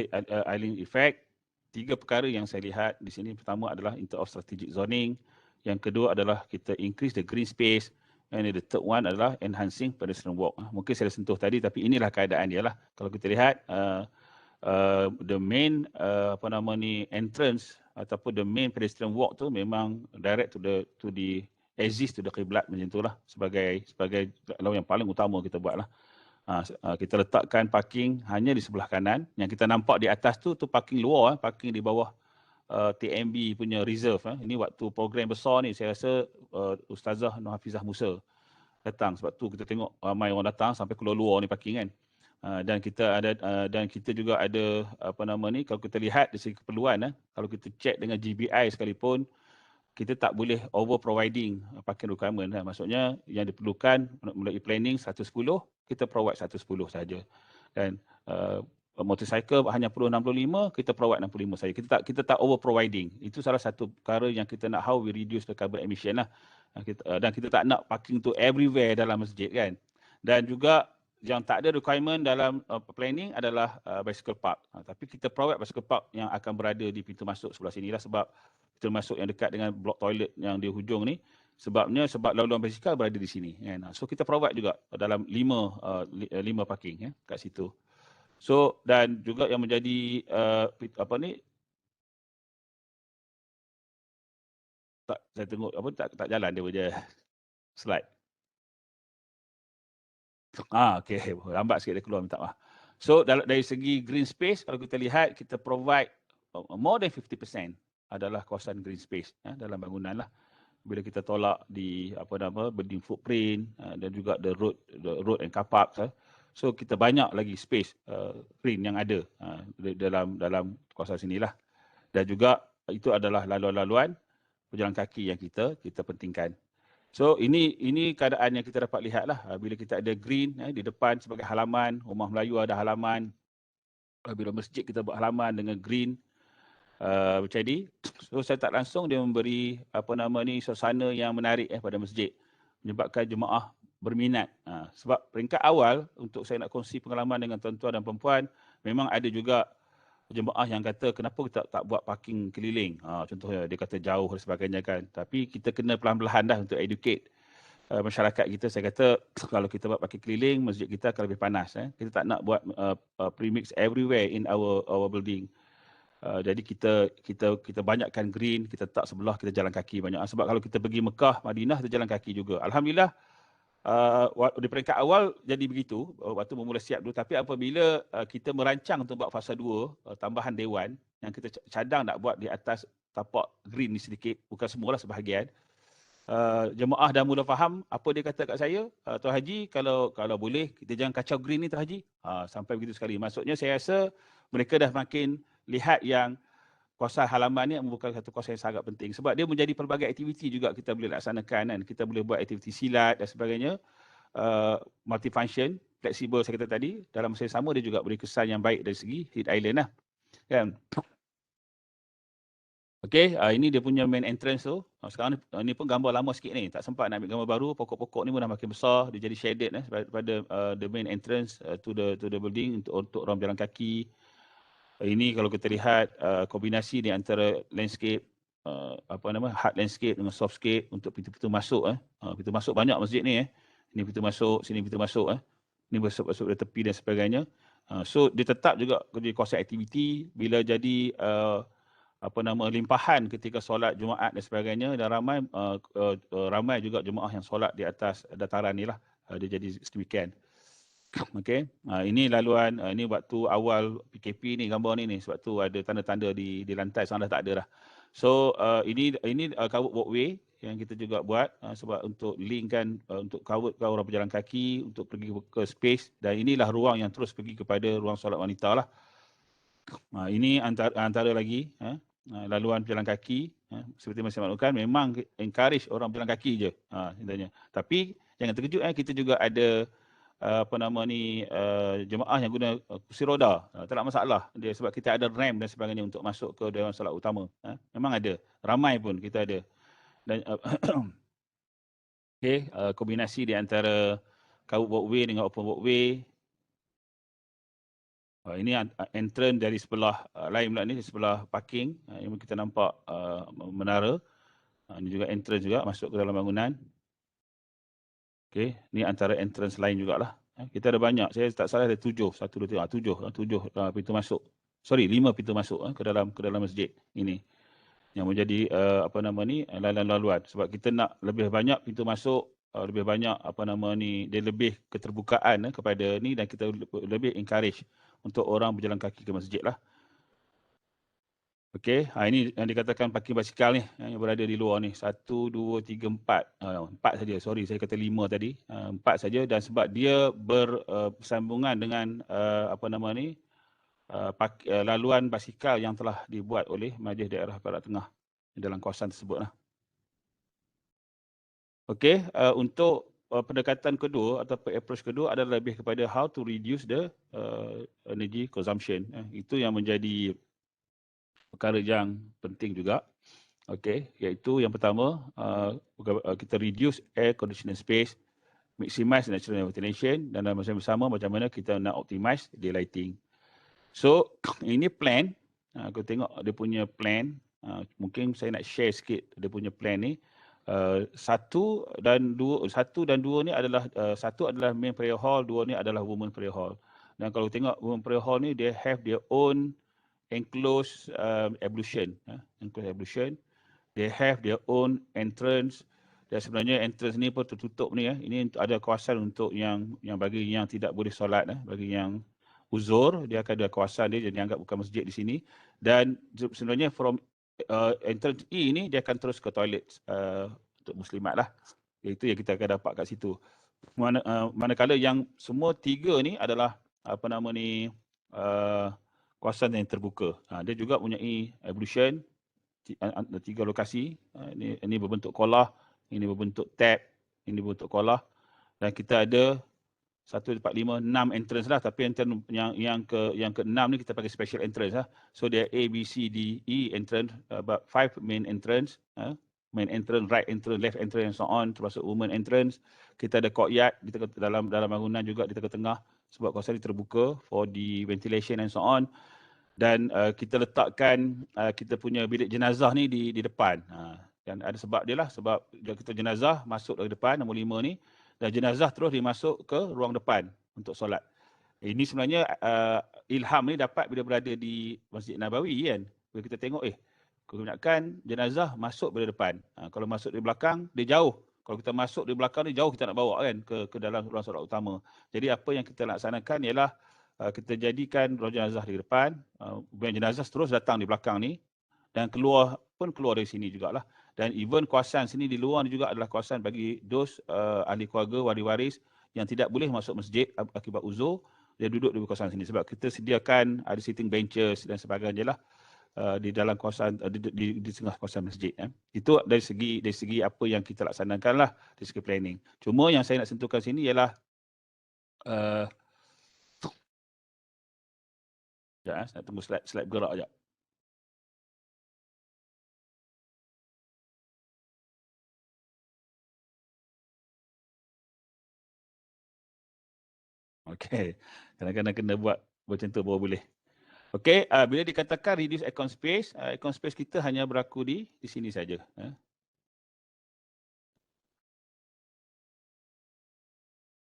island effect. 3 perkara yang saya lihat di sini. Pertama adalah in terms of strategic zoning. Yang kedua adalah kita increase the green space. And the third one adalah enhancing pedestrian walk. Mungkin saya dah sentuh tadi, tapi inilah keadaan dia lah. Kalau kita lihat the main entrance ataupun the main pedestrian walk tu memang direct to the exit to the qiblat macam itulah, sebagai lalu yang paling utama kita buatlah. Kita letakkan parking hanya di sebelah kanan. Yang kita nampak di atas tu parking luar, parking di bawah TMB punya reserve. Ini waktu program besar ni saya rasa Ustazah Nur Hafizah Musa datang, sebab tu kita tengok ramai orang datang sampai keluar luar ni parking kan. Dan kita juga ada kalau kita lihat dari segi keperluan, kalau kita cek dengan GBI sekalipun, kita tak boleh over providing parking requirement. Maksudnya yang diperlukan melalui planning 110, kita provide 110 saja. Dan motorcycle hanya perlu 65, kita provide 65 saja. Kita tak over providing. Itu salah satu perkara yang kita nak, how we reduce the carbon emission lah. Dan kita tak nak parking tu everywhere dalam masjid kan. Dan juga yang tak ada requirement dalam planning adalah bicycle park. Tapi kita provide bicycle park yang akan berada di pintu masuk sebelah sini lah, sebab pintu masuk yang dekat dengan blok toilet yang di hujung ni, sebab laluan basikal berada di sini kan. So kita provide juga dalam 5 parking kat situ. So dan juga yang menjadi saya tengok tak jalan dia punya slide. Okey, lambat sikit dia keluar, minta maaf. So dari segi green space, kalau kita lihat, kita provide more than 50% adalah kawasan green space dalam bangunan lah. Bila kita tolak di building footprint dan juga the road and car park, so kita banyak lagi space green yang ada dalam kawasan sinilah. Dan juga itu adalah laluan-laluan pejalan kaki yang kita pentingkan. So ini keadaan yang kita dapat lihat lah bila kita ada green di depan sebagai halaman. Rumah Melayu ada halaman, bila masjid kita buat halaman dengan green macam ni. So saya tak langsung dia memberi suasana yang menarik pada masjid, menyebabkan jemaah berminat. Sebab peringkat awal untuk saya nak kongsi pengalaman dengan tuan-tuan dan perempuan, memang ada juga jemaah yang kata kenapa kita tak buat parking keliling. Contohnya dia kata jauh dan sebagainya kan. Tapi kita kena perlahan-lahan dah untuk educate masyarakat kita. Saya kata kalau kita buat parking keliling, masjid kita akan lebih panas. Kita tak nak buat premix everywhere in our building. Jadi kita banyakkan green, kita tak sebelah, kita jalan kaki banyak. Sebab kalau kita pergi Mekah, Madinah, kita jalan kaki juga. Alhamdulillah, di peringkat awal jadi begitu, waktu memula siap dulu. Tapi apabila kita merancang untuk buat fasa 2, tambahan dewan, yang kita cadang nak buat di atas tapak green ni sedikit, bukan semualah, sebahagian. Jemaah dah mula faham apa dia kata kat saya, Tuan Haji, kalau boleh kita jangan kacau green ni Tuan Haji. Sampai begitu sekali. Maksudnya saya rasa mereka dah makin lihat yang kawasan halaman ni merupakan satu kawasan yang sangat penting, sebab dia menjadi pelbagai aktiviti juga kita boleh laksanakan kan. Kita boleh buat aktiviti silat dan sebagainya, multifunction, fleksibel saya kata tadi. Dalam masa yang sama dia juga beri kesan yang baik dari segi heat island lah kan. Okey, ini dia punya main entrance tu. Sekarang ni pun gambar lama sikit ni, tak sempat nak ambil gambar baru. Pokok-pokok ni pun dah makin besar, dia jadi shaded pada the main entrance to the building untuk orang jalan kaki. Ini kalau kita lihat kombinasi di antara landscape, hard landscape dengan softscape untuk pintu-pintu masuk. Pintu masuk banyak masjid ni. Ini pintu masuk, sini pintu masuk. Ini masuk dari tepi dan sebagainya. So dia tetap juga jadi kawasan aktiviti bila jadi limpahan ketika solat Jumaat dan sebagainya, dan ramai juga jemaah yang solat di atas dataran ni lah. Dia jadi sedemikian. Okey, ini laluan, ini waktu awal PKP ni, gambar ni sebab tu ada tanda-tanda di lantai, sekarang dah tak ada dah. So ini covered walkway yang kita juga buat sebab untuk linkkan untuk coverkan orang berjalan kaki untuk pergi ke space, dan inilah ruang yang terus pergi kepada ruang solat wanita lah. Ini antara lagi laluan pejalan kaki. Seperti masih maklumkan, memang encourage orang berjalan kaki je sebenarnya. Tapi jangan terkejut, kita juga ada jemaah yang guna kursi roda. Tak ada masalah dia, sebab kita ada ramp dan sebagainya untuk masuk ke dewan solat utama. Memang ada, ramai pun kita ada. Dan kombinasi di antara covered walkway dengan open walkway. Ini entrance dari sebelah lain pula ni, di sebelah parking. Yang kita nampak menara. Ini juga entrance juga masuk ke dalam bangunan. Okey, ni antara entrance lain jugalah. Kita ada banyak, saya tak salah ada 7, 1, 2, 3, 7 pintu masuk. Sorry, 5 pintu masuk ke dalam masjid ini. Yang menjadi laluan-laluan. Sebab kita nak lebih banyak pintu masuk, lebih banyak dia lebih keterbukaan kepada ni, dan kita lebih encourage untuk orang berjalan kaki ke masjid lah. Okey, ini yang dikatakan parking basikal ni yang berada di luar ni. 1, 2, 3, 4. 4 saja. Sorry, saya kata 5 tadi. 4 saja, dan sebab dia bersambungan dengan laluan basikal yang telah dibuat oleh Majlis Daerah Perak Tengah dalam kawasan tersebut lah. Okey, untuk pendekatan kedua atau approach kedua adalah lebih kepada how to reduce the energy consumption. Itu yang menjadi perkara yang penting juga. Okey, iaitu yang pertama, kita reduce air conditioning space, maximize natural ventilation, dan dalam masa yang bersama macam mana kita nak optimize daylighting. So ini plan, aku tengok dia punya plan, mungkin saya nak share sikit dia punya plan ni. 1 dan 2 ni adalah, 1 adalah main prayer hall, 2 ni adalah women prayer hall. Dan kalau tengok women prayer hall ni, they have their own enclosed ablution. Enclosed ablution. They have their own entrance. Dan sebenarnya entrance ni pun tertutup ni. Ini ada kawasan untuk yang bagi yang tidak boleh solat. Bagi yang uzur, dia akan ada kawasan dia, jadi dianggap bukan masjid di sini. Dan sebenarnya from entrance E ni, dia akan terus ke toilet untuk muslimat lah. Itu yang kita akan dapat kat situ. Manakala yang semua 3 ni adalah kawasan yang terbuka. Dia juga mempunyai ablution, 3 lokasi. Ini berbentuk kolah, ini berbentuk tab, ini berbentuk kolah. Dan kita ada 1, 4, 5, 6 entrance lah. Tapi entrance yang ke-6 ni kita pakai special entrance lah. So dia A, B, C, D, E entrance, about 5 main entrance. Main entrance, right entrance, left entrance and so on, termasuk women entrance. Kita ada courtyard di dalam bangunan juga di tengah-tengah, sebab kawasan ini terbuka for the ventilation and so on. Dan kita letakkan kita punya bilik jenazah ni di depan. Dan ada sebab dia lah, sebab kita jenazah masuk dari depan, nombor 5 ni, dan jenazah terus dimasuk ke ruang depan untuk solat. Ini sebenarnya ilham ni dapat bila berada di Masjid Nabawi kan. Bila kita tengok kebanyakan jenazah masuk dari depan. Kalau masuk dari belakang, dia jauh. Kalau kita masuk dari belakang ni jauh, kita nak bawa kan ke dalam ruang solat utama. Jadi apa yang kita laksanakan ialah kita jadikan ruang jenazah di depan, jenazah terus datang di belakang ni, dan keluar dari sini jugalah. Dan even kawasan sini di luar ni juga adalah kawasan bagi those ahli keluarga, waris-waris yang tidak boleh masuk masjid akibat uzur, dia duduk di kawasan sini. Sebab kita sediakan ada sitting benches dan sebagainya lah di dalam kawasan, di tengah kawasan masjid. Itu dari segi apa yang kita laksanakan lah, dari segi planning. Cuma yang saya nak sentuhkan sini ialah saya nak tunggu slide bergerak sekejap. Okey, kadang-kadang kena buat macam tu baru boleh. Okey, bila dikatakan reduce aircon space kita hanya berlaku di sini saja.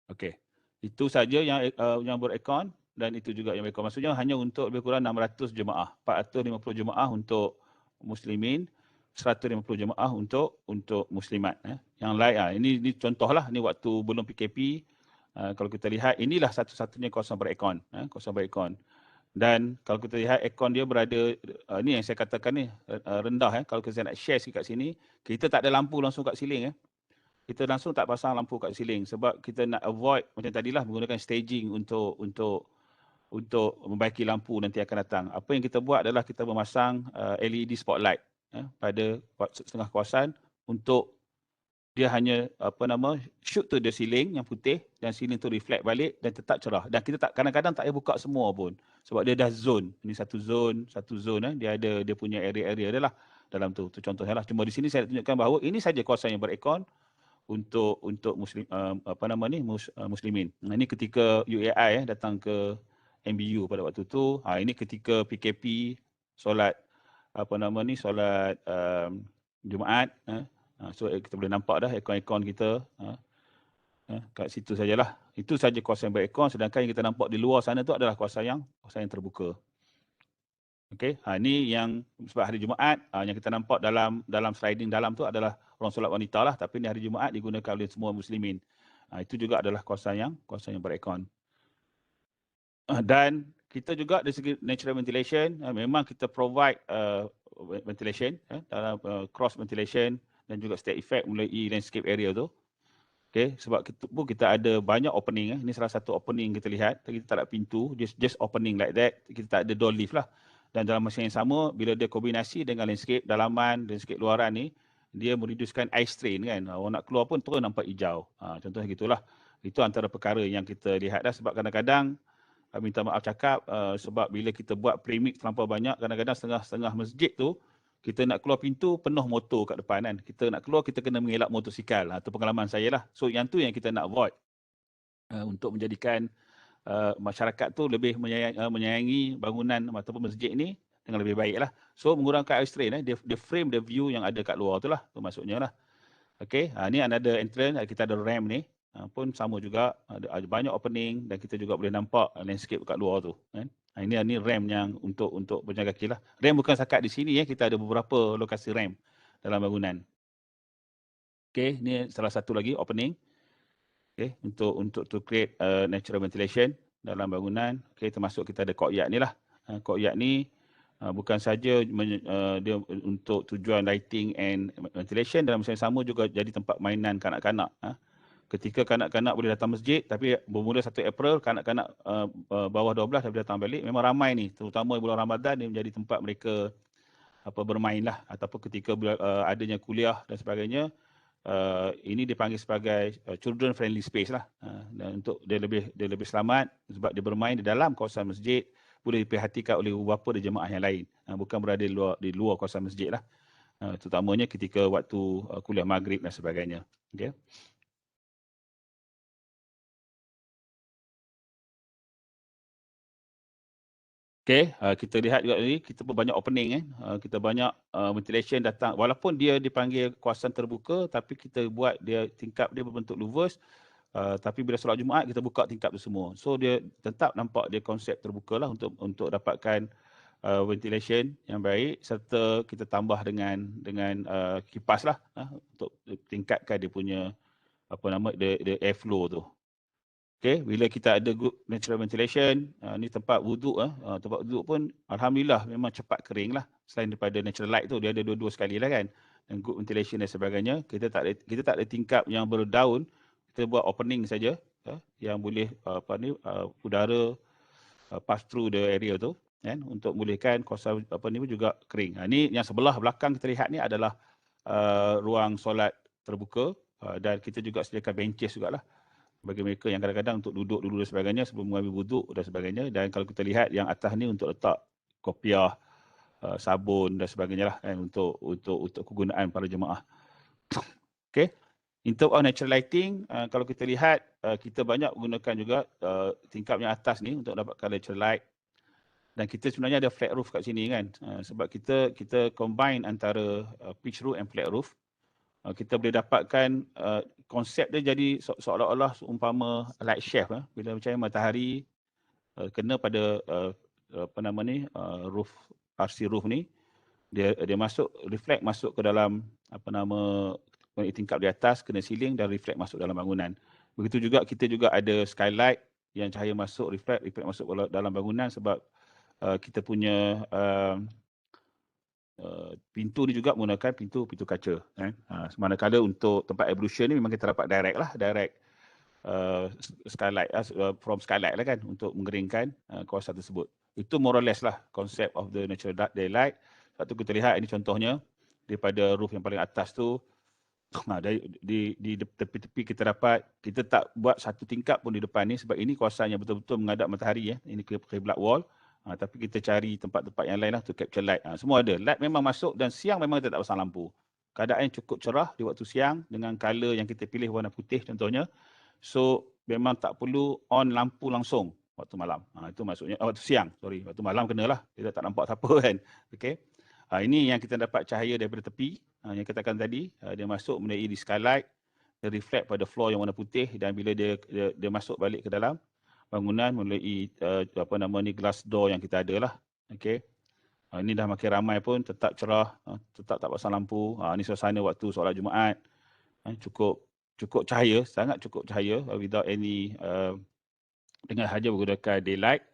Okey, itu saja yang ber-aircon. dan itu juga yang berekon. Maksudnya hanya untuk lebih kurang 600 jemaah, 450 jemaah untuk muslimin, 150 jemaah untuk muslimat. Yang lain, ini contohlah, ini waktu belum PKP, kalau kita lihat inilah satu-satunya kawasan berekon, kawasan berekon. Dan kalau kita lihat aircon dia berada, ni yang saya katakan ni rendah. Kalau kita nak share sikit kat sini, kita tak ada lampu langsung kat siling. Kita langsung tak pasang lampu kat siling sebab kita nak avoid macam tadilah menggunakan staging untuk membaiki lampu nanti akan datang. Apa yang kita buat adalah kita memasang LED spotlight pada setengah kawasan untuk dia hanya shoot to the ceiling yang putih dan ceiling tu reflect balik dan tetap cerah. Dan kita tak kadang-kadang tak payah buka semua pun sebab dia dah zone. Ini satu zone dia ada dia punya area dia lah dalam tu. Tu contohnya lah. Cuma di sini saya tunjukkan bahawa ini saja kawasan yang berekon untuk muslim muslimin. Ini ketika UAI datang ke MBU pada waktu tu. Ini ketika PKP solat solat Jumaat. So kita boleh nampak dah aircon kita kat situ sajalah. Itu saja kawasan yang berekon, sedangkan yang kita nampak di luar sana tu adalah kawasan yang terbuka. Okey, ini yang sebab hari Jumaat yang kita nampak dalam sliding dalam tu adalah ruang solat wanita lah, tapi ni hari Jumaat digunakan oleh semua muslimin. Itu juga adalah kawasan yang berekon. Dan kita juga dari segi natural ventilation, memang kita provide ventilation dalam cross ventilation dan juga state effect mulai landscape area tu. Okay, sebab kita ada banyak opening. Ini salah satu opening kita lihat. Kita tak ada pintu, just opening like that. Kita tak ada door lift lah. Dan dalam masa yang sama, bila dia kombinasi dengan landscape dalaman, landscape luaran ni, dia mereduskan eye strain kan. Orang nak keluar pun terus nampak hijau. Contohnya gitulah. Itu antara perkara yang kita lihat dah. Sebab kadang-kadang, minta maaf cakap, sebab bila kita buat premix terlampau banyak, kadang-kadang setengah masjid tu, kita nak keluar pintu penuh motor kat depan kan. Kita nak keluar, kita kena mengelak motosikal. Itu pengalaman saya lah. So yang tu yang kita nak avoid. Untuk menjadikan masyarakat tu lebih menyayangi bangunan ataupun masjid ni dengan lebih baik lah. So mengurangkan eye strain. Dia frame the view yang ada kat luar tu lah. Tu maksudnya lah. Okay, ni ada entrance, kita ada ramp ni. Pun sama juga, ada banyak opening dan kita juga boleh nampak landscape kat luar tu. Kan? Ini ramp yang untuk berjalan kaki lah. Ramp bukan sekat di sini, kita ada beberapa lokasi ramp dalam bangunan. Okay, ni salah satu lagi opening. Okay, untuk to create natural ventilation dalam bangunan. Okay, termasuk kita ada courtyard ni lah. Courtyard ni bukan saja dia untuk tujuan lighting and ventilation, dalam masa yang sama juga jadi tempat mainan kanak-kanak. Ketika kanak-kanak boleh datang masjid, tapi bermula 1 April, kanak-kanak bawah 12 dah boleh datang balik. Memang ramai ni, terutama bulan Ramadan, dia menjadi tempat mereka bermain lah. Ataupun ketika adanya kuliah dan sebagainya, ini dipanggil sebagai children friendly space lah. Dan untuk dia lebih selamat sebab dia bermain di dalam kawasan masjid, boleh diperhatikan oleh ibu bapa dan jemaah yang lain. Bukan berada di luar kawasan masjid lah. Terutamanya ketika waktu kuliah maghrib dan sebagainya. Okay. Okay, kita lihat juga ni, kita pun banyak opening. Kita banyak ventilation datang. Walaupun dia dipanggil kawasan terbuka, tapi kita buat dia tingkap dia berbentuk louvers. Tapi bila solat Jumaat, kita buka tingkap tu semua. So dia tetap nampak dia konsep terbuka lah untuk dapatkan ventilation yang baik, serta kita tambah dengan kipas lah untuk tingkatkan dia punya the airflow tu. Okay, bila kita ada good natural ventilation, ni tempat wuduk. Tempat wuduk pun alhamdulillah memang cepat kering lah. Selain daripada natural light tu, dia ada dua-dua sekali lah kan. Dan good ventilation dan sebagainya. Kita tak ada tingkap yang berdaun. Kita buat opening saja yang boleh udara pass through the area tu kan, untuk membolehkan kawasan ni pun juga kering. Ni yang sebelah belakang kita lihat ni adalah ruang solat terbuka, dan kita juga sediakan benches jugalah bagi mereka yang kadang-kadang untuk duduk dulu dan sebagainya sebelum mengambil wuduk dan sebagainya. Dan kalau kita lihat yang atas ni untuk letak kopiah, sabun dan sebagainya lah kan, untuk kegunaan para jemaah. Okay. In terms of natural lighting, kalau kita lihat, kita banyak menggunakan juga tingkap yang atas ni untuk dapatkan natural light. Dan kita sebenarnya ada flat roof kat sini kan, sebab kita combine antara pitch roof and flat roof. Kita boleh dapatkan konsep dia jadi seolah-olah seumpama light chef. Bila macam matahari kena pada roof, RC roof ni, dia masuk, reflect masuk ke dalam tingkap di atas, kena ceiling dan reflect masuk dalam bangunan. Begitu juga kita juga ada skylight yang cahaya masuk, reflect masuk dalam bangunan sebab kita punya pintu ni juga menggunakan pintu kaca. Manakala untuk tempat ablution ni memang kita dapat direct skylight, from skylight lah kan, untuk mengeringkan kawasan tersebut. Itu more or less lah konsep of the natural daylight. Sebab tu kita lihat ini contohnya daripada roof yang paling atas tu, di tepi-tepi kita tak buat satu tingkap pun di depan ni sebab ini kawasan yang betul-betul menghadap matahari. Ini kiblat wall. Tapi kita cari tempat-tempat yang lain lah to capture light. Semua ada. Light memang masuk dan siang memang kita tak pasang lampu. Keadaan cukup cerah di waktu siang dengan color yang kita pilih warna putih contohnya. So memang tak perlu on lampu langsung waktu malam. Itu maksudnya waktu siang, waktu malam kenalah. Kita tak nampak siapa kan. Okey. Ini yang kita dapat cahaya daripada tepi. Yang katakan tadi, dia masuk melalui di skylight, dia reflect pada floor yang warna putih dan bila dia masuk balik ke dalam bangunan melalui glass door yang kita ada lah. Okey. Ini dah makin ramai pun tetap cerah, tetap tak pasang lampu. Ini suasana waktu solat Jumaat. Cukup cahaya, sangat cukup cahaya without any dengan sahaja menggunakan daylight.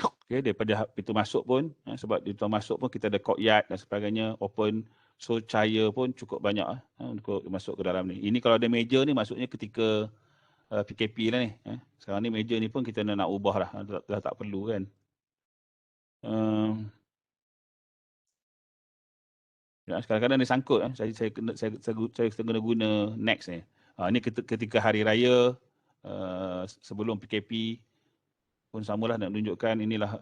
Okay, daripada pintu masuk pun, sebab di pintu masuk pun kita ada courtyard dan sebagainya, open, so cahaya pun cukup banyak untuk masuk ke dalam ni. Ini kalau ada meja ni maksudnya ketika PKP lah ni. Sekarang ni meja ni pun kita nak ubah lah, dah tak perlu kan. Kadang-kadang dia sangkut, saya kena guna next ni. Ini ketika hari raya, sebelum PKP pun samalah nak tunjukkan inilah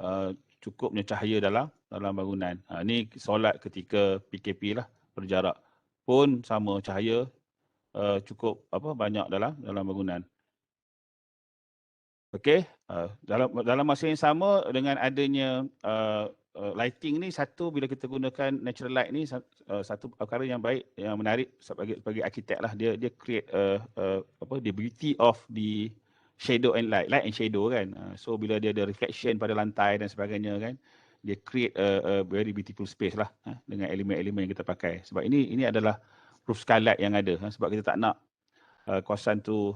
cukupnya cahaya dalam bangunan. Ini solat ketika PKP lah, berjarak. Pun sama cahaya cukup banyak dalam bangunan. Okey, dalam masa yang sama dengan adanya lighting ni, satu bila kita gunakan natural light ni, satu perkara yang baik, yang menarik sebagai arkitek lah, dia create the beauty of the shadow and light and shadow kan. So bila dia ada reflection pada lantai dan sebagainya kan, dia create a very beautiful space lah dengan elemen-elemen yang kita pakai. Sebab ini adalah roof skylight yang ada, sebab kita tak nak kawasan tu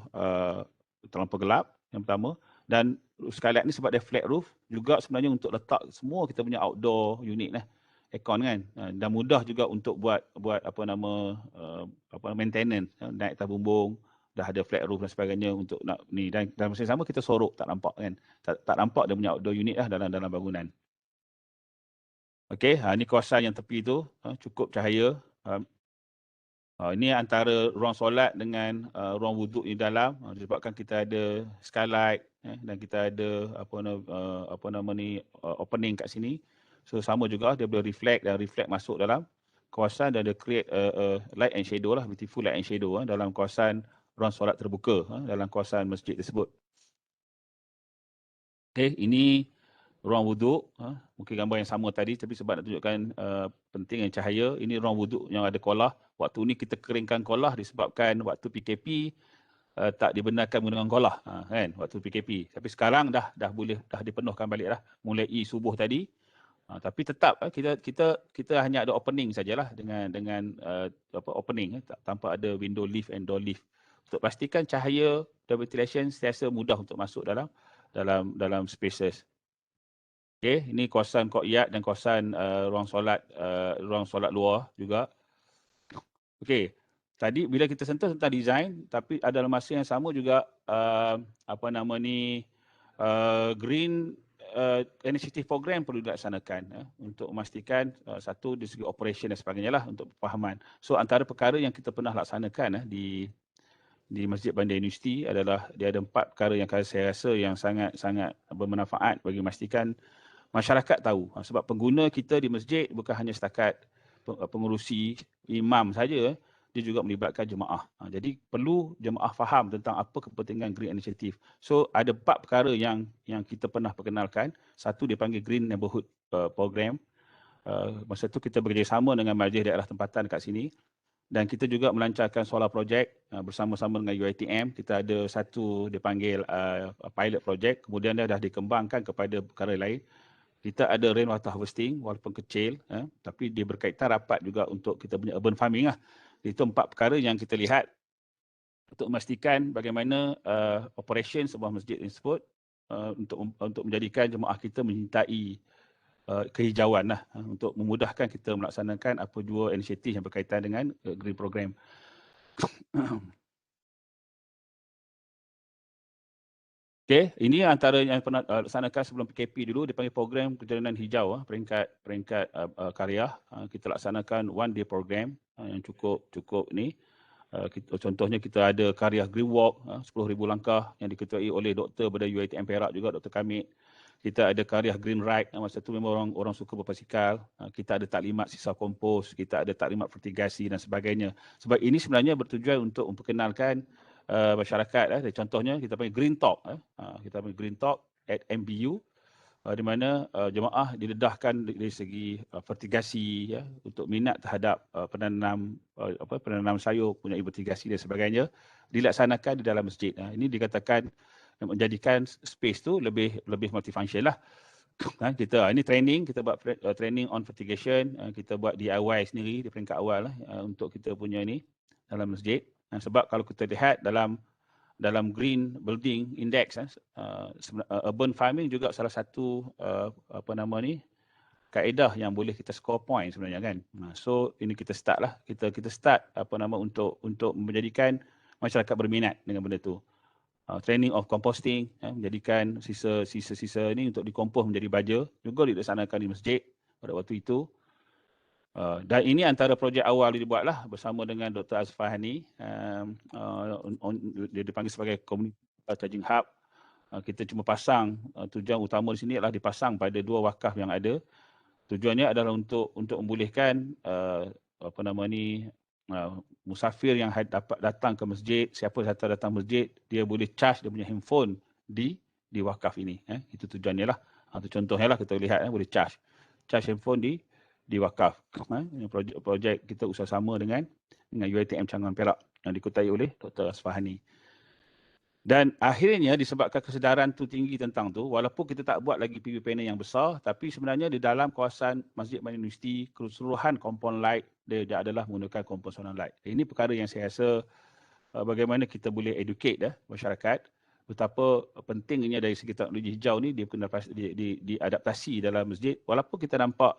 terlampau gelap yang pertama, dan skylight ni sebab dia flat roof juga sebenarnya untuk letak semua kita punya outdoor unit lah, aircon kan, dan mudah juga untuk buat maintenance, naik atas bumbung, dah ada flat roof dan sebagainya untuk nak ni, dan masa yang sama kita sorok tak nampak kan, tak nampak dia punya outdoor unit lah dalam bangunan. Okey, ni kawasan yang tepi tu cukup cahaya. Ini antara ruang solat dengan ruang wuduk di dalam, disebabkan kita ada skylight dan kita ada opening kat sini. So sama juga dia boleh reflect masuk dalam kawasan dan dia create light and shadow lah, beautiful light and shadow dalam kawasan ruang solat terbuka dalam kawasan masjid tersebut. Okey, ini ruang wuduk, mungkin gambar yang sama tadi tapi sebab nak tunjukkan pentingnya cahaya. Ini ruang wuduk yang ada kolah. Waktu ni kita keringkan kolah disebabkan waktu PKP tak dibenarkan menggunakan kolah kan waktu PKP. Tapi sekarang dah dipenuhkan balik lah mulai subuh tadi. Tapi tetap kita hanya ada opening sajalah dengan opening tanpa ada window lift and door lift untuk pastikan cahaya dan ventilation sentiasa mudah untuk masuk dalam spaces. Okey, ini kawasan courtyard dan kawasan ruang solat luar juga. Okey, tadi bila kita sentuh tentang design, tapi ada dalam masa yang sama juga green initiative program perlu dilaksanakan untuk memastikan satu dari segi operation dan sebagainya lah untuk pemahaman. So antara perkara yang kita pernah laksanakan di Masjid Bandar Universiti adalah dia ada 4 perkara yang saya rasa yang sangat bermanfaat bagi memastikan masyarakat tahu, sebab pengguna kita di masjid bukan hanya setakat pengurusi imam saja, dia juga melibatkan jemaah. Jadi perlu jemaah faham tentang apa kepentingan Green Initiative. So ada 4 perkara yang kita pernah perkenalkan. Satu dia panggil Green Neighborhood Program. Masa tu kita bekerjasama dengan majlis daerah tempatan kat sini Dan kita juga melancarkan solar project bersama-sama dengan UiTM. Kita ada satu dipanggil pilot project, kemudian dia dah dikembangkan kepada perkara lain. Kita ada rainwater harvesting walaupun kecil, tapi dia berkaitan rapat juga untuk kita punya urban farming lah. Itu 4 perkara yang kita lihat untuk memastikan bagaimana operation sebuah masjid tersebut untuk menjadikan jemaah kita menyintai kehijauan lah, untuk memudahkan kita melaksanakan apa jua inisiatif yang berkaitan dengan green program. Okey, ini antara yang pernah laksanakan sebelum PKP dulu, dipanggil program perjalanan hijau, peringkat karya. Kita laksanakan 1 day program yang cukup ni. Contohnya kita ada karya Green Walk, 10,000 langkah yang diketuai oleh doktor pada UiTM Perak juga, Dr. Kamit. Kita ada karya Green Ride, masa tu memang orang suka berbasikal. Kita ada taklimat sisa kompos, kita ada taklimat fertigasi dan sebagainya. Sebab ini sebenarnya bertujuan untuk memperkenalkan masyarakat. Contohnya kita panggil Green Talk. Kita panggil Green Talk at MBU, di mana jemaah didedahkan dari segi fertigasi, untuk minat terhadap penanam sayur, punya fertigasi dan sebagainya, dilaksanakan di dalam masjid. Ini dikatakan menjadikan space tu lebih multifunction lah. Kita ini training, kita buat training on fertigation, kita buat DIY sendiri di peringkat awal lah, untuk kita punya ini dalam masjid. Sebab kalau kita lihat dalam Green Building Index, urban farming juga salah satu kaedah yang boleh kita score point sebenarnya kan. So ini kita start lah, kita start untuk menjadikan masyarakat berminat dengan benda tu. Training of composting, menjadikan sisa-sisa ni untuk dikompos menjadi baja, juga dilaksanakan di masjid pada waktu itu. Dan ini antara projek awal dibuatlah bersama dengan Dr. Azfahani. Dia dipanggil sebagai Community Charging Hub. Kita cuma pasang, tujuan utama di sini adalah dipasang pada 2 wakaf yang ada. Tujuannya adalah untuk membolehkan musafir yang dapat datang ke masjid, siapa sahaja datang masjid, dia boleh charge dia punya handphone di wakaf ini. Itu tujuannya lah. Itu contohnya lah, kita lihat boleh charge handphone di wakaf. Projek kita usaha sama dengan UiTM Canguan Perak yang dikutai oleh Dr. Azfahani. Dan akhirnya disebabkan kesedaran tu tinggi tentang tu, walaupun kita tak buat lagi PV panel yang besar, tapi sebenarnya di dalam kawasan Masjid Madinah Universiti, keseluruhan kompon light dia adalah menggunakan kompon solar light. Ini perkara yang saya rasa bagaimana kita boleh educate masyarakat betapa pentingnya dari segi teknologi hijau ni dia kena diadaptasi dalam masjid. Walaupun kita nampak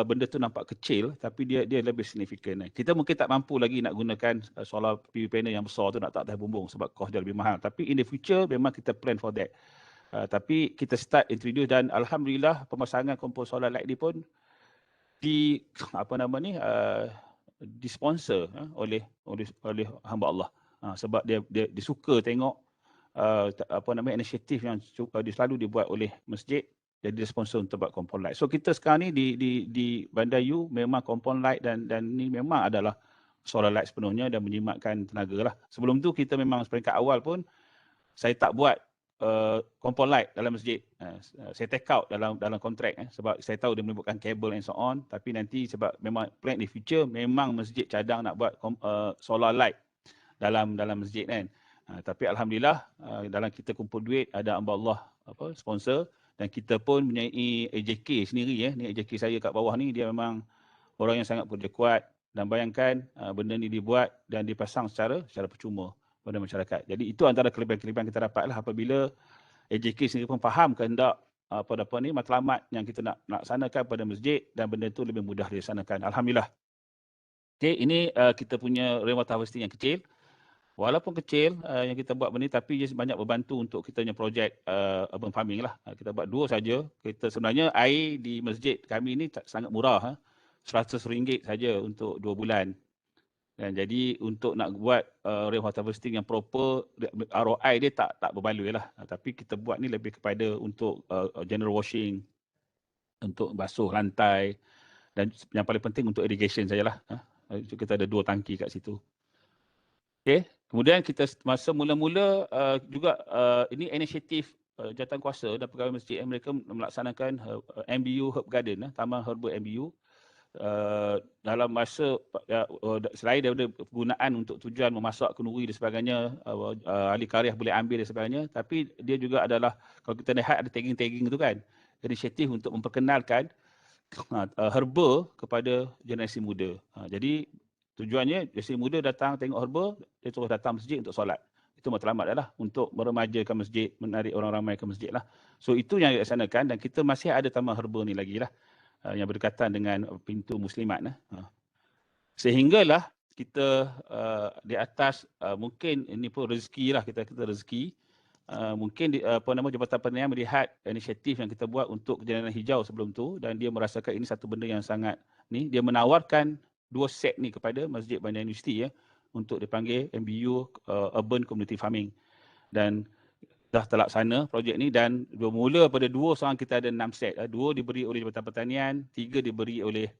benda tu nampak kecil, tapi dia lebih signifikan. Kita mungkin tak mampu lagi nak gunakan solar PV panel yang besar tu, nak tak atas bumbung sebab kos dia lebih mahal. Tapi in the future memang kita plan for that. Tapi kita start introduce, dan alhamdulillah pemasangan kompon solar light ni pun disponsor oleh hamba Allah. Sebab dia suka tengok inisiatif yang selalu dibuat oleh masjid, jadi dia sponsor untuk buat compound light. So kita sekarang ni di Bandar U memang compound light dan ni memang adalah solar light sepenuhnya dan menjimatkan tenaga lah. Sebelum tu kita memang peringkat awal pun saya tak buat compound light dalam masjid. Saya take out dalam kontrak, sebab saya tahu dia melibatkan kabel and so on, tapi nanti sebab memang plan di future memang masjid cadang nak buat solar light dalam masjid kan. Tapi alhamdulillah dalam kita kumpul duit ada hamba Allah sponsor, dan kita pun mempunyai AJK sendiri. Ni AJK saya kat bawah ni, dia memang orang yang sangat bekerja kuat, dan bayangkan benda ni dibuat dan dipasang secara percuma pada masyarakat. Jadi itu antara kelebihan-kelebihan kita dapatlah apabila AJK sendiri pun faham kehendak matlamat yang kita nak laksanakan pada masjid, dan benda tu lebih mudah dilaksanakan. Alhamdulillah. Okey, ini kita punya rainwater harvesting yang kecil. Walaupun kecil yang kita buat benda ni, tapi dia banyak membantu untuk kita punya projek urban farming lah. Kita buat 2 saja. Kita sebenarnya air di masjid kami ni sangat murah, RM100 saja untuk 2 bulan. Dan jadi untuk nak buat rainwater harvesting yang proper, ROI dia tak berbaloi lah. Tapi kita buat ni lebih kepada untuk general washing, untuk basuh lantai, dan yang paling penting untuk irrigation sajalah. Kita ada 2 tangki kat situ. Okay. Kemudian kita masa mula-mula juga ini inisiatif jawatankuasa dan pegawai masjid, mereka melaksanakan MBU Herb Garden, Taman Herba MBU. dalam masa selain daripada penggunaan untuk tujuan memasak kenduri dan sebagainya, ahli karya boleh ambil dan sebagainya, tapi dia juga adalah, kalau kita lihat ada tagging-tagging tu kan, inisiatif untuk memperkenalkan herba kepada generasi muda. Jadi tujuannya generasi muda datang tengok herba, dia terus datang masjid untuk solat. Itu matlamat adalah untuk meremajakan masjid, menarik orang ramai ke masjid lah. So itu yang dilaksanakan dan kita masih ada taman herba ni lagi lah, yang berdekatan dengan pintu muslimat. Sehinggalah kita di atas, mungkin ini pun rezeki lah, kita rezeki. Mungkin Jabatan Pertanian melihat inisiatif yang kita buat untuk kejalanan hijau sebelum tu dan dia merasakan ini satu benda yang sangat ni, dia menawarkan 2 set ni kepada Masjid Bandar Universiti untuk dipanggil MBU Urban Community Farming, dan dah terlaksana projek ni dan bermula pada 2 sekarang kita ada 6 set. 2 diberi oleh Jabatan Pertanian, 3 diberi oleh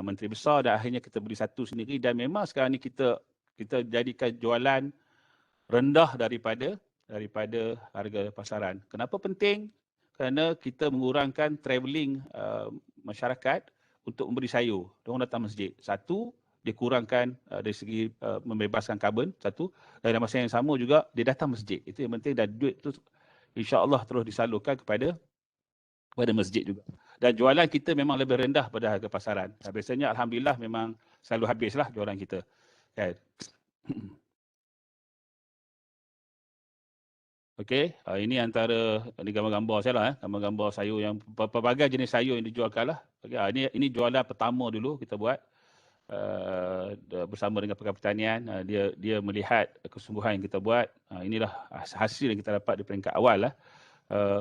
Menteri Besar dan akhirnya kita beri 1 sendiri, dan memang sekarang ni kita jadikan jualan rendah daripada harga pasaran. Kenapa penting? Kerana kita mengurangkan travelling masyarakat untuk membeli sayur. Diorang datang masjid. 1, dia kurangkan dari segi membebaskan karbon, 1. Dan dalam masa yang sama juga, dia datang masjid. Itu yang penting, dan duit tu insya-Allah terus disalurkan kepada masjid juga. Dan jualan kita memang lebih rendah pada harga pasaran. Biasanya alhamdulillah memang selalu habislah jualan kita. Kan? Okey, ini antara gambar-gambar saya lah, gambar-gambar sayur yang pelbagai jenis sayur yang dijualkan lah. Okay, ini jualan pertama dulu kita buat bersama dengan Pakar Pertanian. Dia melihat kesungguhan yang kita buat. Inilah hasil yang kita dapat di peringkat awal lah,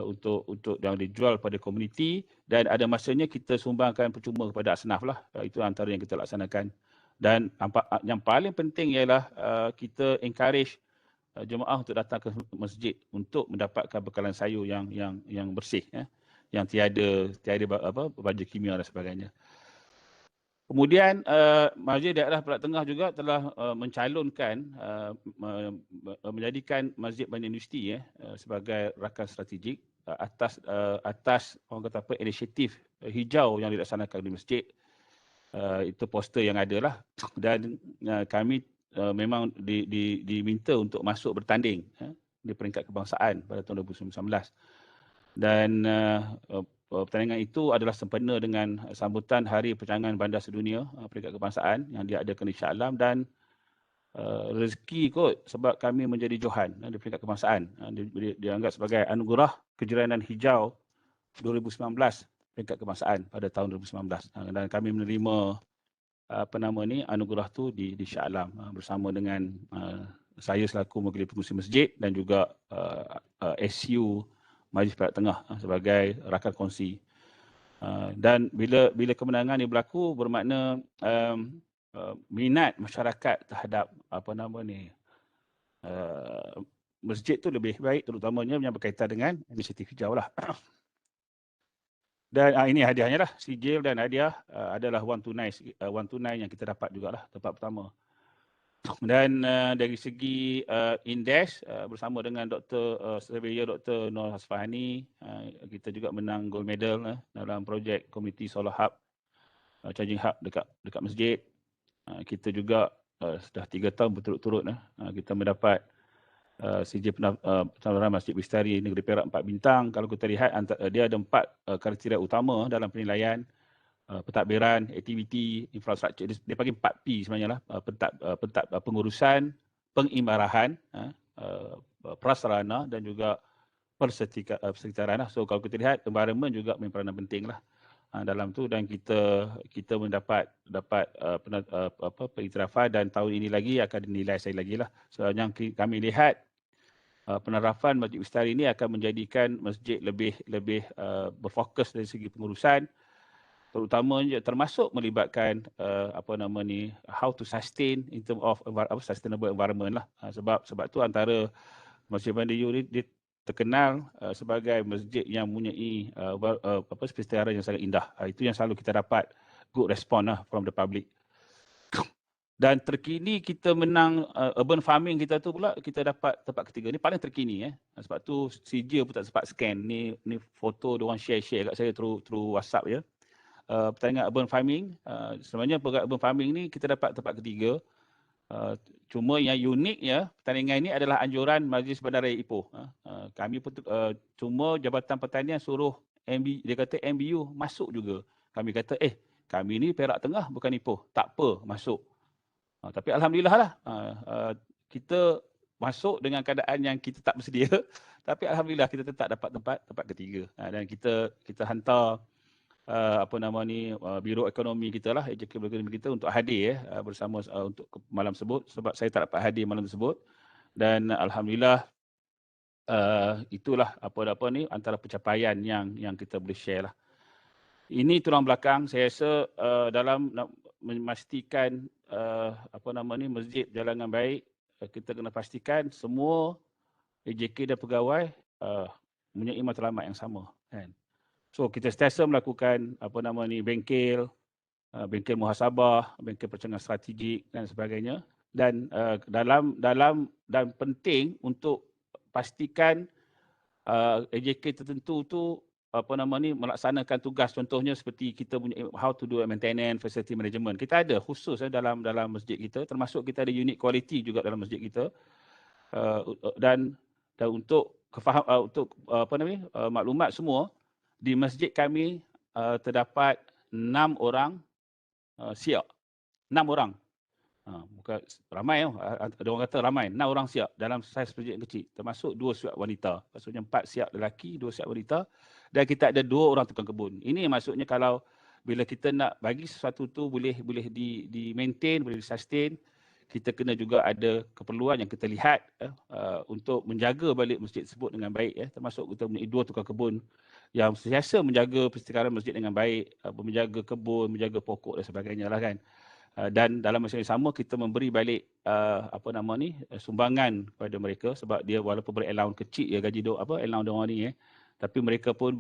untuk yang dijual pada komuniti, dan ada masanya kita sumbangkan percuma kepada asnaf lah. Itu antara yang kita laksanakan. Dan yang paling penting ialah kita encourage jemaah untuk datang ke masjid untuk mendapatkan bekalan sayur yang bersih, yang tiada baja kimia dan sebagainya. Kemudian Masjid Daerah Perak Tengah juga telah mencalonkan menjadikan Masjid Bandar Universiti sebagai rakan strategik atas orang kata apa, inisiatif hijau yang dilaksanakan di masjid. Itu poster yang ada lah, dan kami memang diminta untuk masuk bertanding di peringkat kebangsaan pada tahun 2019. Dan pertandingan itu adalah sempena dengan sambutan Hari Pecahangan Bandar Sedunia peringkat kebangsaan yang diadakan di Shah Alam, dan rezeki kot sebab kami menjadi johan di peringkat kebangsaan. Dianggap sebagai anugerah kejiranan hijau 2019 peringkat kebangsaan pada tahun 2019. Dan kami menerima anugerah tu di Shah Alam bersama dengan saya selaku mewakili pengurusi masjid dan juga SU Majlis Perak Tengah sebagai rakan kongsi. Dan bila kemenangan ini berlaku, bermakna minat masyarakat terhadap masjid tu lebih baik, terutamanya yang berkaitan dengan inisiatif hijau lah. Dan ini hadiahnya lah, sijil dan hadiah adalah wang tunai yang kita dapat jugalah tempat pertama. Dan dari segi Indes, bersama dengan Surveyor Dr. Nur Hasfahani, kita juga menang gold medal dalam projek Community Solar Hub, Charging Hub dekat masjid. Kita juga sudah 3 tahun berturut-turut kita mendapat sijil penawaran Masjid Bestari Negeri Perak 4 bintang. Kalau kita lihat, dia ada 4 kriteria utama dalam penilaian: pentadbiran, aktiviti, infrastruktur. Dia panggil 4P sebenarnya lah. Pengurusan, pengimarahan, prasarana dan juga persekitaran. So kalau kita lihat, environment juga main peranan penting lah dalam tu, dan kita mendapat pengiktirafan, dan tahun ini lagi akan dinilai sekali lagi lah. So yang kami lihat, penerapan Masjid Bestari ini akan menjadikan masjid lebih berfokus dari segi pengurusan, terutamanya termasuk melibatkan how to sustain in term of sustainable environment lah. Sebab tu antara Masjid Bandar ni dia terkenal sebagai masjid yang mempunyai persekitaran yang sangat indah. Itu yang selalu kita dapat good response lah from the public. Dan terkini kita menang urban farming kita tu pula, kita dapat tempat ketiga. Ni paling terkini sebab tu sijil pun tak sempat scan. Ni foto diorang share kat saya through WhatsApp je. pertandingan urban farming. Sebenarnya program urban farming ni kita dapat tempat ketiga. Cuma yang uniknya pertandingan ini adalah anjuran Majlis Bandaraya Ipoh. Kami pun cuma Jabatan Pertanian suruh dia kata MBU masuk juga. Kami kata kami ni Perak Tengah bukan Ipoh. Tak apa, masuk. Tapi alhamdulillah lah kita masuk dengan keadaan yang kita tak bersedia. Tapi alhamdulillah kita tetap dapat tempat ketiga. Dan kita hantar Biro Ekonomi kita lah, Biro Ekonomi kita untuk hadir bersama untuk malam tersebut, sebab saya tak dapat hadir malam tersebut. Dan alhamdulillah itulah antara pencapaian yang kita boleh share lah. Ini tulang belakang saya rasa dalam memastikan masjid berjalan dengan baik, kita kena pastikan semua AJK dan pegawai mempunyai matlamat yang sama, kan. So kita sentiasa melakukan bengkel muhasabah, bengkel perancangan strategik dan sebagainya. Dan dan penting untuk pastikan AJK tertentu tu melaksanakan tugas, contohnya seperti kita punya how to do maintenance, facility management. Kita ada khusus dalam masjid kita, termasuk kita ada unit quality juga dalam masjid kita. Dan untuk maklumat semua, di masjid kami terdapat 6 orang siap. 6 orang. Bukan ramai, ada orang kata ramai. 6 orang siap dalam saiz masjid yang kecil. Termasuk 2 siap wanita. Maksudnya 4 siap lelaki, 2 siap wanita. Dan kita ada 2 orang tukang kebun. Ini maksudnya kalau bila kita nak bagi sesuatu tu boleh di maintain, boleh di sustain, kita kena juga ada keperluan yang kita lihat untuk menjaga balik masjid tersebut dengan baik. Termasuk kita punya 2 tukang kebun yang sentiasa menjaga persekaran masjid dengan baik, menjaga kebun, menjaga pokok dan sebagainya lah, kan. Dan dalam masa yang sama kita memberi balik sumbangan kepada mereka, sebab dia walaupun beri allowance kecil ya gaji allowance dia orang ni, tapi mereka pun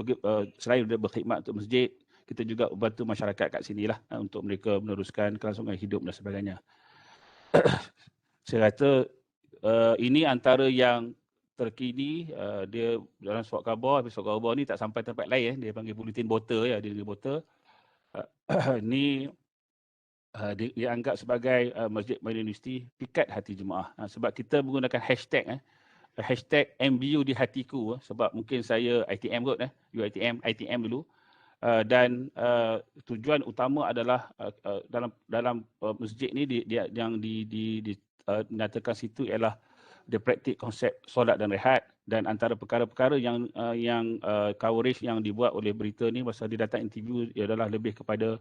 selain berkhidmat untuk masjid, kita juga bantu masyarakat kat sini lah untuk mereka meneruskan kelangsungan hidup dan sebagainya. Saya kata ini antara yang terkini. Dia dalam surat khabar ni tak sampai tempat lain, dia panggil bulletin bottle ya, dia bottle. Ni dia anggap sebagai Masjid Madinah Universiti pikat hati jemaah, sebab kita menggunakan hashtag hashtag MBU di hatiku, sebab mungkin saya ITM kot, ITM dulu. Dan tujuan utama adalah dalam masjid ni yang dinyatakan situ ialah dia praktik konsep solat dan rehat. Dan antara perkara-perkara yang coverage yang dibuat oleh berita ni masa dia datang interview adalah lebih kepada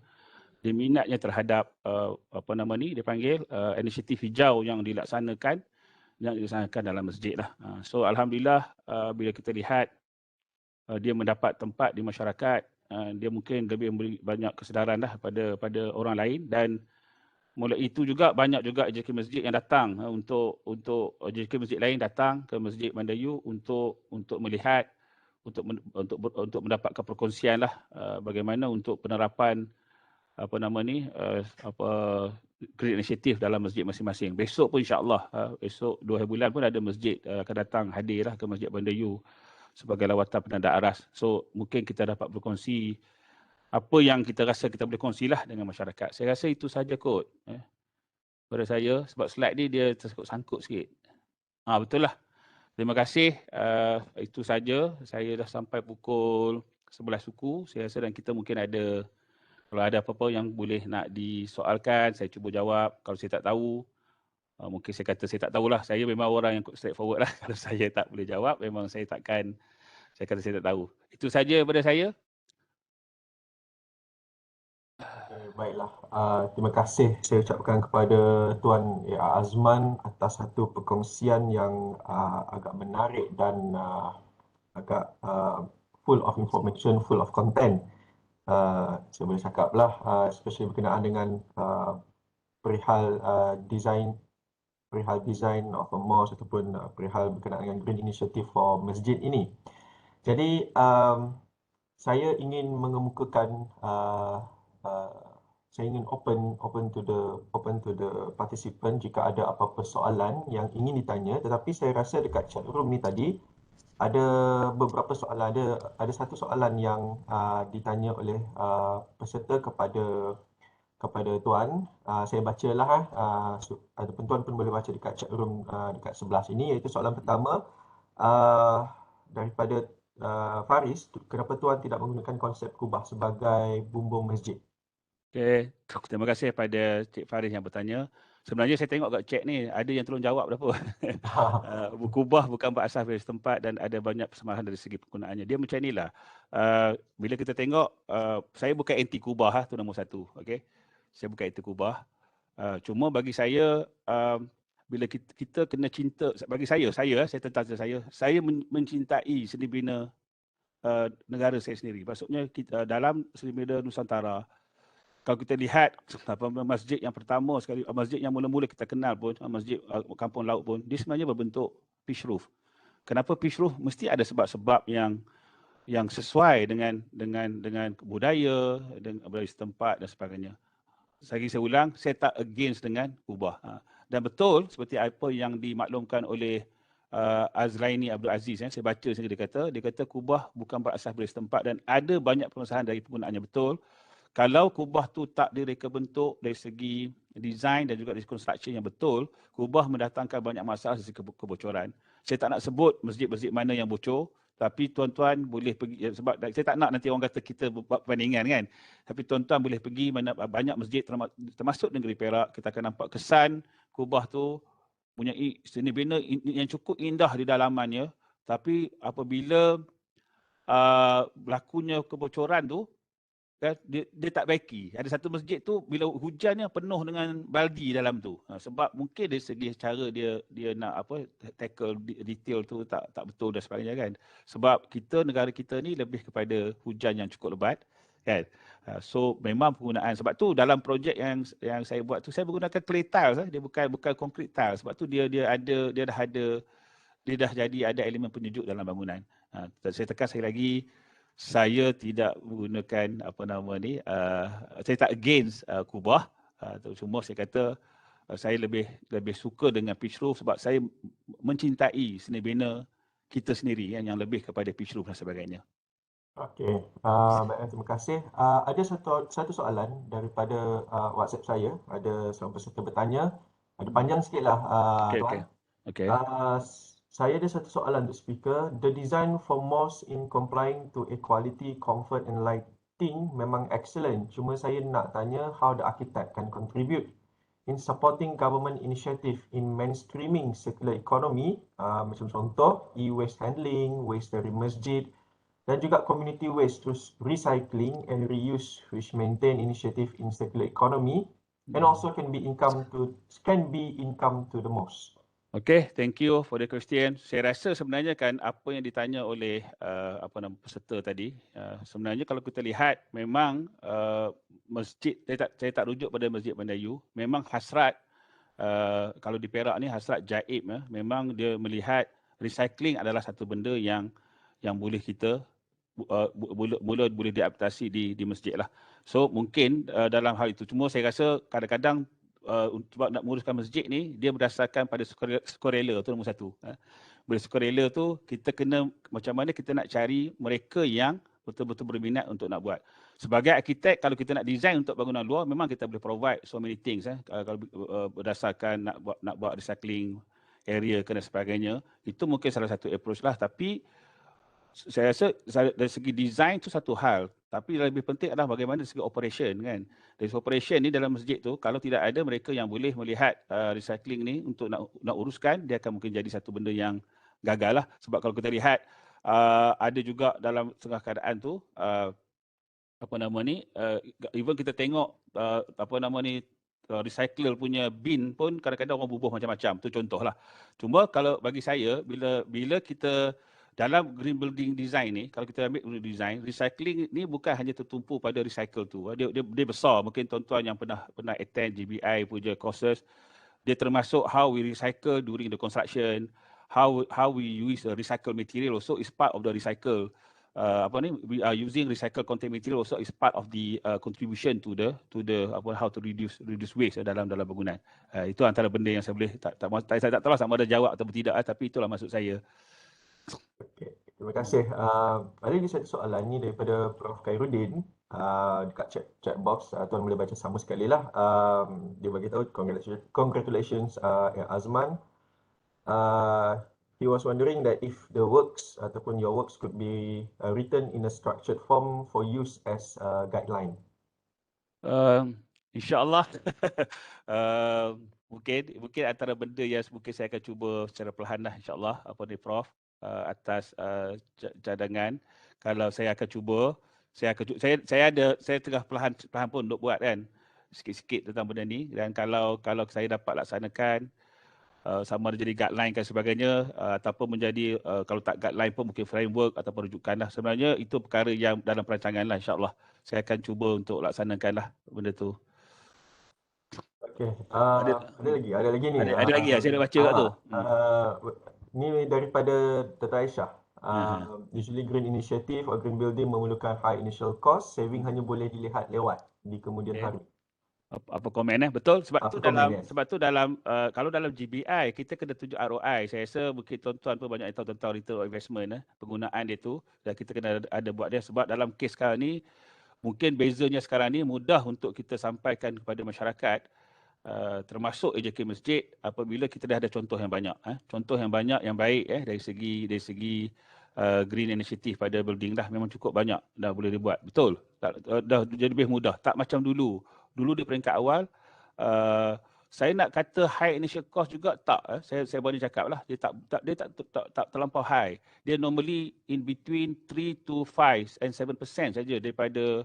dia minatnya terhadap dia panggil inisiatif hijau yang dilaksanakan dalam masjid lah. So alhamdulillah bila kita lihat dia mendapat tempat di masyarakat, dia mungkin lebih memberi banyak kesedaran lah pada orang lain. Dan mulai itu juga banyak juga AJK masjid yang datang untuk AJK masjid lain datang ke Masjid Bandayu untuk melihat, untuk mendapatkan perkongsian lah bagaimana untuk penerapan great initiative dalam masjid masing-masing. Besok pun insya-Allah, esok 2 bulan pun ada masjid akan datang hadir lah ke Masjid Bandayu sebagai lawatan penanda aras. So mungkin kita dapat berkongsi apa yang kita rasa kita boleh kongsilah dengan masyarakat. Saya rasa itu saja kot pada saya, sebab slide ni dia tersangkut sikit. Betul lah. Terima kasih. Itu saja. Saya dah sampai pukul 11 suku. Saya rasa dan kita mungkin ada, kalau ada apa-apa yang boleh nak disoalkan, saya cuba jawab. Kalau saya tak tahu, mungkin saya kata saya tak tahulah. Saya memang orang yang straightforward lah. Kalau saya tak boleh jawab, memang saya kata saya tak tahu. Itu saja daripada saya. Baiklah, terima kasih saya ucapkan kepada Tuan Azman atas satu perkongsian yang agak menarik dan agak full of information, full of content. Saya boleh cakap lah, especially berkenaan dengan perihal design of a mosque ataupun perihal berkenaan dengan green initiative for masjid ini. Jadi saya ingin mengemukakan saya ingin open to the participant jika ada apa-apa soalan yang ingin ditanya, tetapi saya rasa dekat chat room ni tadi ada beberapa soalan. Ada satu soalan yang ditanya oleh peserta kepada Tuan. Saya bacalah. Ataupun Tuan pun boleh baca dekat chat room dekat sebelah sini, iaitu soalan pertama daripada Faris. Kenapa Tuan tidak menggunakan konsep kubah sebagai bumbung masjid? Okay. Terima kasih pada Cik Faris yang bertanya. Sebenarnya saya tengok kat chat ni, ada yang tolong jawab dah pun. Kubah bukan berasas dari setempat dan ada banyak persembahan dari segi penggunaannya. Dia macam inilah. Bila kita tengok, saya bukan anti kubah, tu nombor satu. Okay? Saya bukan anti kubah. Cuma bagi saya, bila kita kena cinta, bagi saya tentang saya mencintai seni bina negara saya sendiri. Maksudnya dalam seni bina Nusantara, kalau kita lihat masjid yang pertama sekali, masjid yang mula-mula kita kenal pun, masjid Kampung Laut pun, dia sebenarnya berbentuk pitch roof. Kenapa pitch roof? Mesti ada sebab-sebab yang sesuai dengan budaya, dengan budaya setempat dan sebagainya. Saya ulang, saya tak against dengan kubah. Dan betul seperti apa yang dimaklumkan oleh Azlaini Abdul Aziz, saya baca sendiri, dia kata kubah bukan berasas dari setempat dan ada banyak permasalahan dari penggunaannya. Betul. Kalau kubah tu tak direka bentuk dari segi design dan juga dari construction yang betul, kubah mendatangkan banyak masalah dari segi kebocoran. Saya tak nak sebut masjid-masjid mana yang bocor, tapi tuan-tuan boleh pergi, sebab saya tak nak nanti orang kata kita buat perbandingan kan. Tapi tuan-tuan boleh pergi mana banyak masjid termasuk negeri Perak, kita akan nampak kesan kubah tu punya seni bina yang cukup indah di dalamannya, tapi apabila berlakunya kebocoran tu, dia tak baiki. Ada satu masjid tu bila hujannya penuh dengan baldi dalam tu. Sebab mungkin dari segi cara dia nak tackle detail tu tak betul dan sebagainya kan. Sebab negara kita ni lebih kepada hujan yang cukup lebat kan. So memang penggunaan, sebab tu dalam projek yang saya buat tu saya menggunakan clay tiles, dia bukan concrete tiles. Sebab tu dia dah jadi ada elemen penyejuk dalam bangunan. Saya tekan sekali lagi, saya tidak menggunakan saya tak against kubah, cuma saya kata saya lebih suka dengan pitch roof sebab saya mencintai seni bina kita sendiri yang lebih kepada pitch roof dan sebagainya. Okey, baiklah, terima kasih. Ada satu soalan daripada WhatsApp saya. Ada seorang peserta bertanya. Ada panjang sikitlah, Tuan. Okay. Saya ada satu soalan untuk speaker. The design for mosque in complying to equality, comfort and lighting memang excellent. Cuma saya nak tanya how the architect can contribute in supporting government initiative in mainstreaming circular economy, macam contoh e-waste handling, waste dari masjid dan juga community waste through recycling and reuse, which maintain initiative in circular economy and also can be income to the mosque. Okay, thank you for the question. Saya rasa sebenarnya kan apa yang ditanya oleh peserta tadi, sebenarnya kalau kita lihat memang masjid, saya tak rujuk pada Masjid Bandayu, memang hasrat kalau di Perak ni hasrat Jaib, memang dia melihat recycling adalah satu benda yang boleh kita boleh diadaptasi di masjid lah. So mungkin dalam hal itu, cuma saya rasa kadang-kadang sebab nak menguruskan masjid ni, dia berdasarkan pada sukarela tu nombor satu. Bila sukarela tu, kita kena macam mana kita nak cari mereka yang betul-betul berminat untuk nak buat. Sebagai arkitek, kalau kita nak design untuk bangunan luar, memang kita boleh provide so many things. Kalau berdasarkan nak buat recycling area dan sebagainya, itu mungkin salah satu approach lah. Tapi saya rasa dari segi design tu satu hal, tapi yang lebih penting adalah bagaimana dari segi operation kan. Dari segi operation ni dalam masjid tu, kalau tidak ada mereka yang boleh melihat recycling ni untuk nak uruskan, dia akan mungkin jadi satu benda yang gagal lah. Sebab kalau kita lihat ada juga dalam setengah keadaan tu even kita tengok recycle punya bin pun kadang-kadang orang bubuh macam-macam. Tu contohlah. Cuma kalau bagi saya, bila kita dalam green building design ni, kalau kita ambil design, recycling ni bukan hanya tertumpu pada recycle tu. Dia besar. Mungkin tuan-tuan yang pernah attend GBI punya courses, dia termasuk how we recycle during the construction, how we use recycled material also is part of the recycle. We are using recycled content material also is part of the contribution to the how to reduce waste dalam bangunan. Itu antara benda yang saya boleh saya tak tahu sama ada jawab atau tidak, tapi itulah maksud saya. Okay. Terima kasih. Ada lagi satu soalan ni daripada Prof. Khairuddin. Dekat chat box, tuan boleh baca sama sekali lah. Dia bagi tahu congratulations Azman. He was wondering that if the works ataupun your works could be written in a structured form for use as a guideline. InsyaAllah mungkin antara benda yang mungkin saya akan cuba secara perlahan lah insyaAllah apa ni Prof atas cadangan. Kalau saya akan cuba, saya tengah perlahan pun untuk buat kan sikit-sikit tentang benda ni, dan kalau saya dapat laksanakan sama ada jadi guideline dan sebagainya ataupun menjadi kalau tak guideline pun mungkin framework ataupun rujukan lah. Sebenarnya itu perkara yang dalam perancangan lah, insyaAllah saya akan cuba untuk laksanakan lah benda tu. Okey, ada lagi ni. Ada lagi saya dah baca kat tu. Ni daripada Tata Aisyah. Usually green initiative or green building memerlukan high initial cost, saving hanya boleh dilihat lewat di kemudian hari. Apa komen betul, sebab tu dalam kalau dalam GBI kita kena tunjuk ROI. Saya rasa mungkin tuan-tuan pun banyak yang tahu tentang return on investment penggunaan dia tu, dan kita kena ada buat dia, sebab dalam kes sekarang ni mungkin bezanya sekarang ni mudah untuk kita sampaikan kepada masyarakat, termasuk AJK Masjid, apabila kita dah ada contoh yang banyak, contoh yang banyak yang baik dari segi green initiative pada building dah memang cukup banyak dah boleh dibuat. Betul, dah jadi lebih mudah, tak macam dulu di peringkat awal. Saya nak kata high initial cost juga tak, saya boleh cakap lah, dia tak terlampau high. Dia normally in between 3 to 5 and 7% saja daripada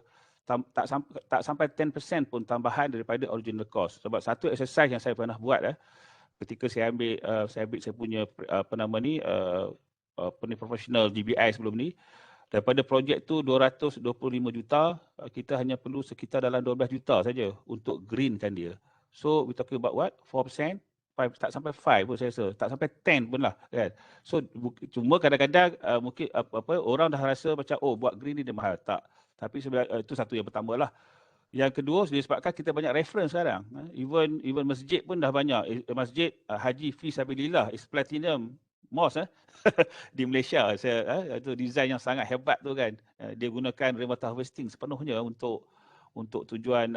tak sampai 10% pun tambahan daripada original cost. Sebab satu exercise yang saya pernah buat ketika saya ambil saya punya professional GBI sebelum ni, daripada projek tu 225 juta, kita hanya perlu sekitar dalam 12 juta saja untuk greenkan dia. So we talking about what? 4%? 5, tak sampai 5 pun saya rasa, tak sampai 10 pun lah kan. So cuma kadang-kadang mungkin orang dah rasa macam buat green ni dia mahal. Tak. Tapi sebenarnya itu satu yang pertama lah. Yang kedua, disebabkan kita banyak reference sekarang. Even masjid pun dah banyak. Masjid Haji Fi Sabilillah is platinum mosque di Malaysia. Itu design yang sangat hebat tu kan. Dia gunakan rainwater harvesting sepenuhnya untuk tujuan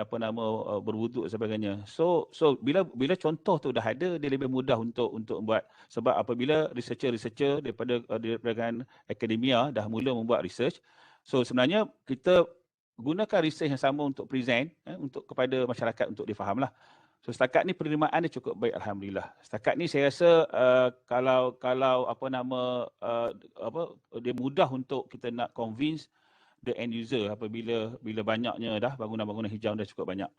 berwuduk dan sebagainya. So bila contoh tu dah ada, dia lebih mudah untuk buat. Sebab apabila researcher daripada akademia dah mula membuat research, so sebenarnya kita gunakan research yang sama untuk present untuk kepada masyarakat untuk difahamlah. So setakat ni penerimaan dia cukup baik, alhamdulillah. Setakat ni saya rasa kalau dia mudah untuk kita nak convince the end user apabila banyaknya dah bangunan-bangunan hijau dah cukup banyak.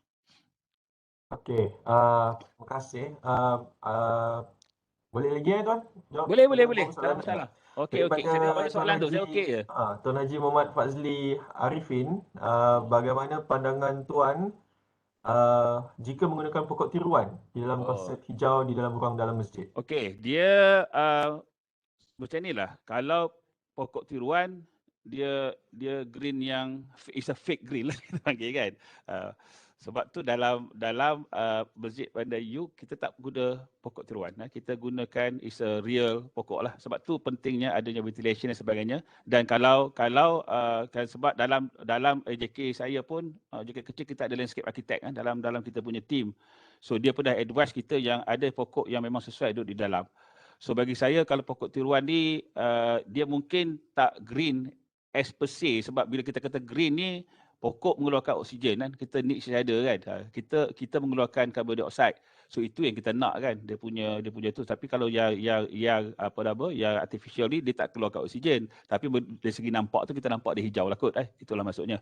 Okey, terima kasih. Boleh lagi tuan? Boleh. Tak ada masalah. Okey. Saya tengok banyak soalan tu, saya okey je. Tuan Haji Muhammad Fazli Arifin, bagaimana pandangan tuan jika menggunakan pokok tiruan di dalam konsep hijau di dalam ruang dalam masjid? Okey, dia macam inilah. Kalau pokok tiruan, dia green yang is a fake green lah kita panggil kan. Sebab tu dalam Masjid Bandar U kita tak guna pokok tiruan. Kita gunakan is a real pokok lah. Sebab tu pentingnya adanya ventilation dan sebagainya. Dan kalau sebab dalam AJK saya pun AJK kecil kita ada landscape architect dalam kita punya team. So dia pun dah advise kita yang ada pokok yang memang sesuai duduk di dalam. So bagi saya kalau pokok tiruan ni dia mungkin tak green as per se, sebab bila kita kata green ni pokok mengeluarkan oksigen kan, kita need each other kan. Kita mengeluarkan carbon dioxide. So itu yang kita nak kan, dia punya tu. Tapi kalau yang artificial ni dia tak keluarkan oksigen, tapi dari segi nampak tu kita nampak dia hijau lah kot. Itulah maksudnya.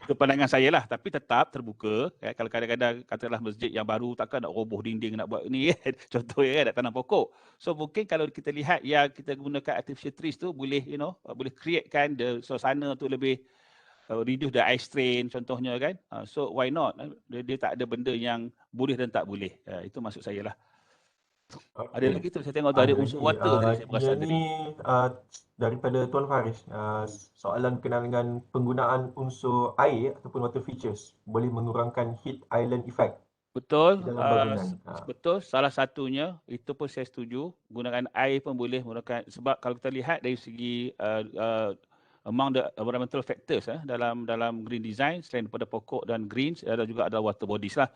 Itu pandangan saya lah, tapi tetap terbuka. Kalau kadang-kadang katakanlah masjid yang baru takkan nak roboh dinding nak buat ni kan. Contohnya kan nak tanam pokok. So mungkin kalau kita lihat yang kita gunakan artificial trees tu boleh boleh createkan the suasana tu lebih reduce the ice strain contohnya kan. So why not? Dia tak ada benda yang boleh dan tak boleh. Itu maksud saya lah. Okay. Ada lagi tu saya tengok tu ada unsur water tadi saya perasan tadi. Daripada Tuan Faris, soalan berkenaan dengan penggunaan unsur air ataupun water features boleh mengurangkan heat island effect Betul, di dalam bangunan. betul. Salah satunya itu pun saya setuju. Gunakan air pun boleh menggunakan, sebab kalau kita lihat dari segi among the environmental factors dalam green design, selain daripada pokok dan greens, ada juga ada water bodies lah.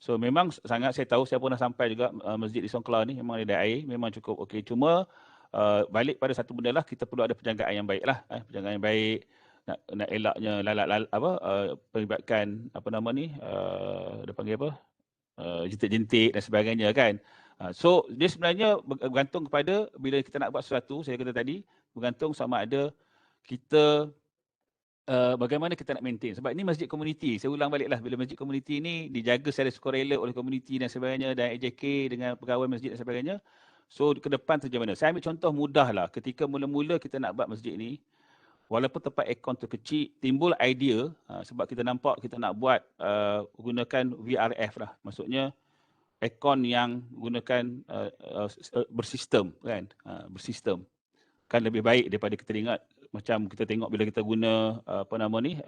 So memang sangat, saya tahu, saya pernah sampai juga masjid di Songkla ni memang ada air, memang cukup okey. Cuma balik pada satu benda lah, kita perlu ada penjagaan yang baik lah, penjagaan yang baik. Nak elaknya peribatkan apa nama ni, dia panggil apa, jentik-jentik dan sebagainya kan. So dia sebenarnya bergantung kepada bila kita nak buat sesuatu, saya kata tadi, bergantung sama ada kita bagaimana kita nak maintain. Sebab ini masjid komuniti. Saya ulang baliklah, bila masjid komuniti ni dijaga secara sukarela oleh komuniti dan sebagainya, dan AJK dengan pegawai masjid dan sebagainya. So ke depan tu macam mana? Saya ambil contoh mudah lah. Ketika mula-mula kita nak buat masjid ni, walaupun tempat aircon tu kecil, timbul idea sebab kita nampak kita nak buat gunakan VRF lah. Maksudnya aircon yang gunakan bersistem kan, bersistem kan lebih baik daripada kita ingat macam kita tengok bila kita guna apa nama ni,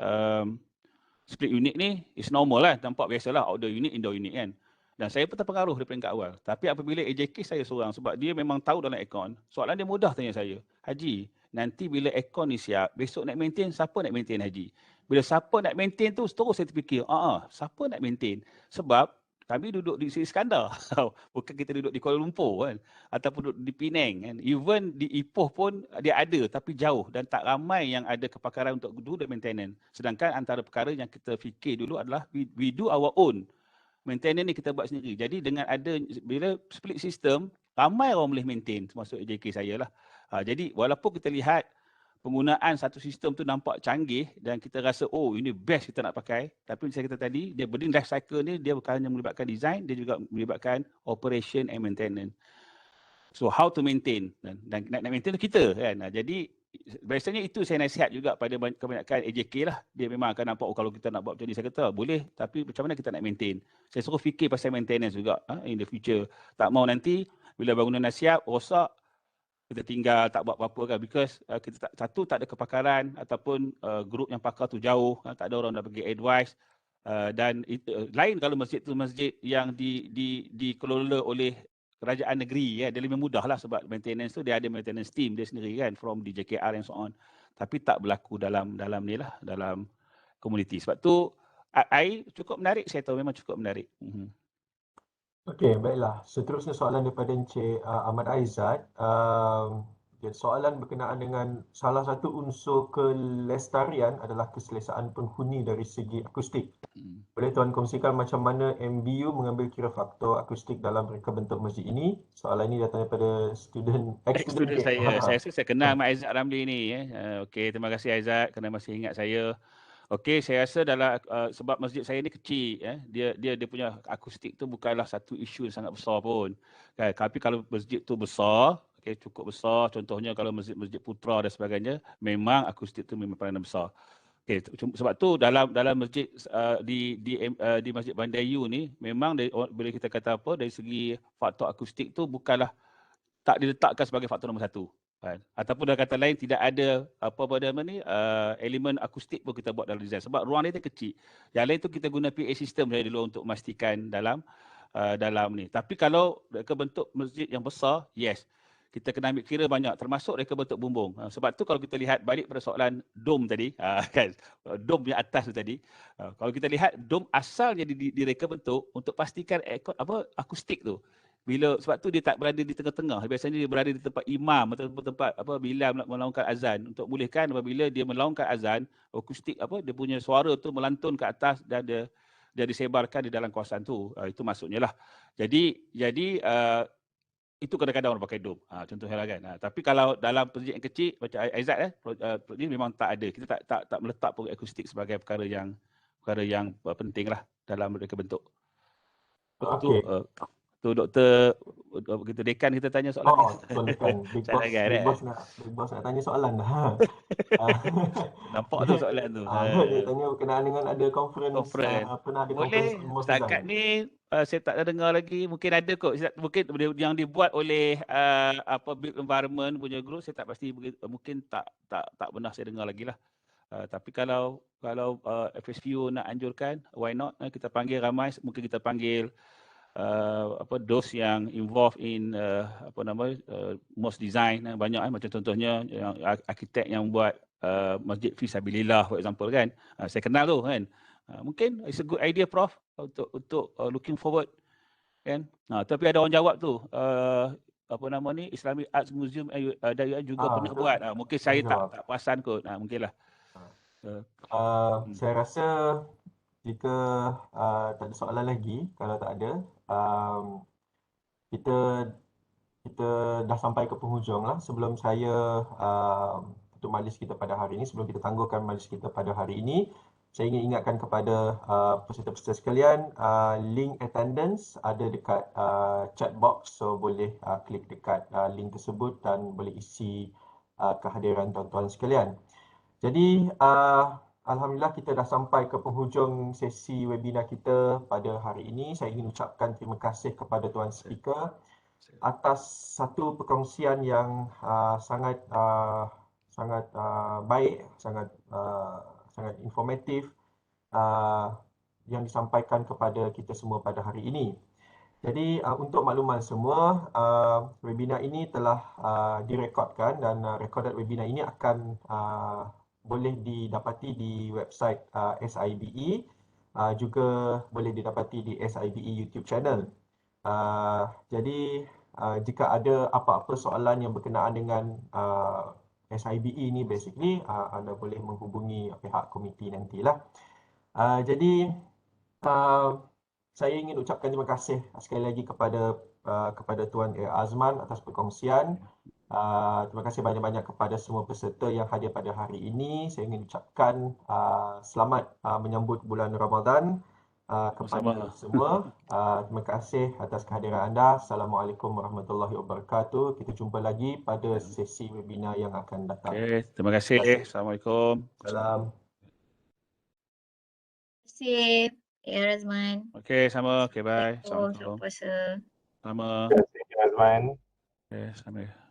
split unit ni is normal lah, nampak biasalah, outdoor unit, indoor unit kan. Dan saya pun terpengaruh dari peringkat awal. Tapi apabila AJK saya seorang, sebab dia memang tahu dalam aircon, soalan dia mudah tanya saya, Haji, nanti bila aircon ni siap, besok nak maintain, siapa nak maintain Haji? Bila siapa nak maintain tu, terus saya terfikir, siapa nak maintain? Sebab kami duduk di Sri Iskandar, bukan kita duduk di Kuala Lumpur kan, ataupun duduk di Penang kan. Even di Ipoh pun dia ada, tapi jauh dan tak ramai yang ada kepakaran untuk do the maintenance. Sedangkan antara perkara yang kita fikir dulu adalah we do our own maintenance ni, kita buat sendiri. Jadi dengan ada, bila split system, ramai orang boleh maintain, termasuk AJK saya lah. Jadi walaupun kita lihat penggunaan satu sistem tu nampak canggih dan kita rasa ini best kita nak pakai, tapi macam saya kata tadi, dia berdiri life cycle ni, dia bukan hanya melibatkan design, dia juga melibatkan operation and maintenance. So how to maintain, dan nak maintain tu kita kan. Jadi biasanya itu saya nasihat juga pada kebanyakan AJK lah. Dia memang akan nampak, kalau kita nak buat macam ni, saya kata boleh, tapi macam mana kita nak maintain. Saya suruh fikir pasal maintenance juga in the future. Tak mau nanti bila bangunan dah siap, rosak, kita tinggal tak buat apa-apa kan, because kita satu tak ada kepakaran, ataupun grup yang pakar tu jauh, tak ada orang nak bagi advice, dan lain kalau masjid tu masjid yang dikelola oleh kerajaan negeri, dia lebih mudah lah, sebab maintenance tu dia ada maintenance team dia sendiri kan, from DJKR and so on. Tapi tak berlaku dalam ni lah, dalam komuniti. Sebab tu air cukup menarik, saya tahu memang cukup menarik. Okey, baiklah. Seterusnya soalan daripada Encik Ahmad Aizat. Soalan berkenaan dengan salah satu unsur kelestarian adalah keselesaan penghuni dari segi akustik. Boleh Tuan kongsikan macam mana MBU mengambil kira faktor akustik dalam reka bentuk masjid ini? Soalan ini datang daripada ex-student saya. Saya kenal Ahmad Aizat Ramli ni. Okey, terima kasih Aizat kerana masih ingat saya. Okey, saya rasa dalam sebab masjid saya ni kecil, dia punya akustik tu bukanlah satu isu yang sangat besar pun. Tapi kalau masjid tu besar, cukup besar, contohnya kalau masjid Putra dan sebagainya, memang akustik tu memang peranan besar. Okey, sebab tu dalam masjid di Masjid Bandayu ni, memang bila kita kata apa, dari segi faktor akustik tu bukanlah tak diletakkan sebagai faktor nombor satu. Ataupun dalam kata lain, tidak ada elemen akustik pun kita buat dalam design, sebab ruang dia kecil. Yang lain tu kita guna PA system dari dulu untuk memastikan dalam ni. Tapi kalau reka bentuk masjid yang besar, yes, kita kena ambil kira banyak, termasuk reka bentuk bumbung. Sebab tu kalau kita lihat balik pada soalan dom tadi, kan, dom yang atas tu tadi, kalau kita lihat dom asalnya direka bentuk untuk pastikan akustik tu. Sebab tu dia tak berada di tengah-tengah. Biasanya dia berada di tempat imam atau tempat Bilal melaungkan azan, untuk bolehkan apabila dia melaungkan azan, akustik dia punya suara tu melantun ke atas dan dia disebarkan di dalam kawasan tu. Itu maksudnya lah. Jadi itu kadang-kadang orang pakai dom. Contohnya lah kan. Tapi kalau dalam masjid yang kecil macam Aizat ini memang tak ada. Kita tak meletak pun akustik sebagai perkara yang penting lah dalam reka bentuk. Okey. Tu Doktor, kita dekan kita tanya soalan ni. Tuan Dekan, Big Boss nak tanya soalan dah. Nampak tu soalan tu. Dia tanya berkenaan dengan ada conference. Pernah ada conference. Boleh, setakat ni saya tak ada dengar lagi. Mungkin ada kot. Mungkin yang dibuat oleh Build Environment punya group, saya tak pasti, mungkin tak pernah saya dengar lagi lah. Tapi kalau FSPU nak anjurkan, why not? Kita panggil ramai, mungkin kita panggil those yang involved in most design, banyak macam contohnya yang arkitek yang buat Masjid Fi Sabilillah for example kan. Saya kenal tu kan. Mungkin it's a good idea Prof untuk looking forward kan. Tapi ada orang jawab tu Islamic Arts Museum Dayuan juga pernah buat. Mungkin saya tak perasan kot. Mungkinlah. Saya rasa jika tak ada soalan lagi, kalau tak ada, kita dah sampai ke penghujung lah. Sebelum saya tutup majlis kita pada hari ini, sebelum kita tangguhkan majlis kita pada hari ini, saya ingin ingatkan kepada peserta-peserta sekalian, link attendance ada dekat chat box, so boleh klik dekat link tersebut dan boleh isi kehadiran tuan-tuan sekalian. Jadi alhamdulillah kita dah sampai ke penghujung sesi webinar kita pada hari ini. Saya ingin ucapkan terima kasih kepada tuan speaker atas satu perkongsian yang sangat baik, sangat informatif yang disampaikan kepada kita semua pada hari ini. Jadi untuk makluman semua, webinar ini telah direkodkan dan recorded webinar ini akan boleh didapati di website SIBE, juga boleh didapati di SIBE YouTube channel. Jadi jika ada apa-apa soalan yang berkenaan dengan SIBE ini basically, anda boleh menghubungi pihak komiti nantilah. Jadi saya ingin ucapkan terima kasih sekali lagi kepada Tuan Azman atas perkongsian. Terima kasih banyak-banyak kepada semua peserta yang hadir pada hari ini. Saya ingin ucapkan selamat menyambut bulan Ramadan kepada semua. Terima kasih atas kehadiran anda. Assalamualaikum warahmatullahi wabarakatuh. Kita jumpa lagi pada sesi webinar yang akan datang. Okay, terima kasih. Assalamualaikum. Salam. Terima kasih, ya Razman. Okay, sama. Okay, bye. Assalamualaikum. Assalamualaikum. Sama. Terima kasih, Azman. Okay, sama.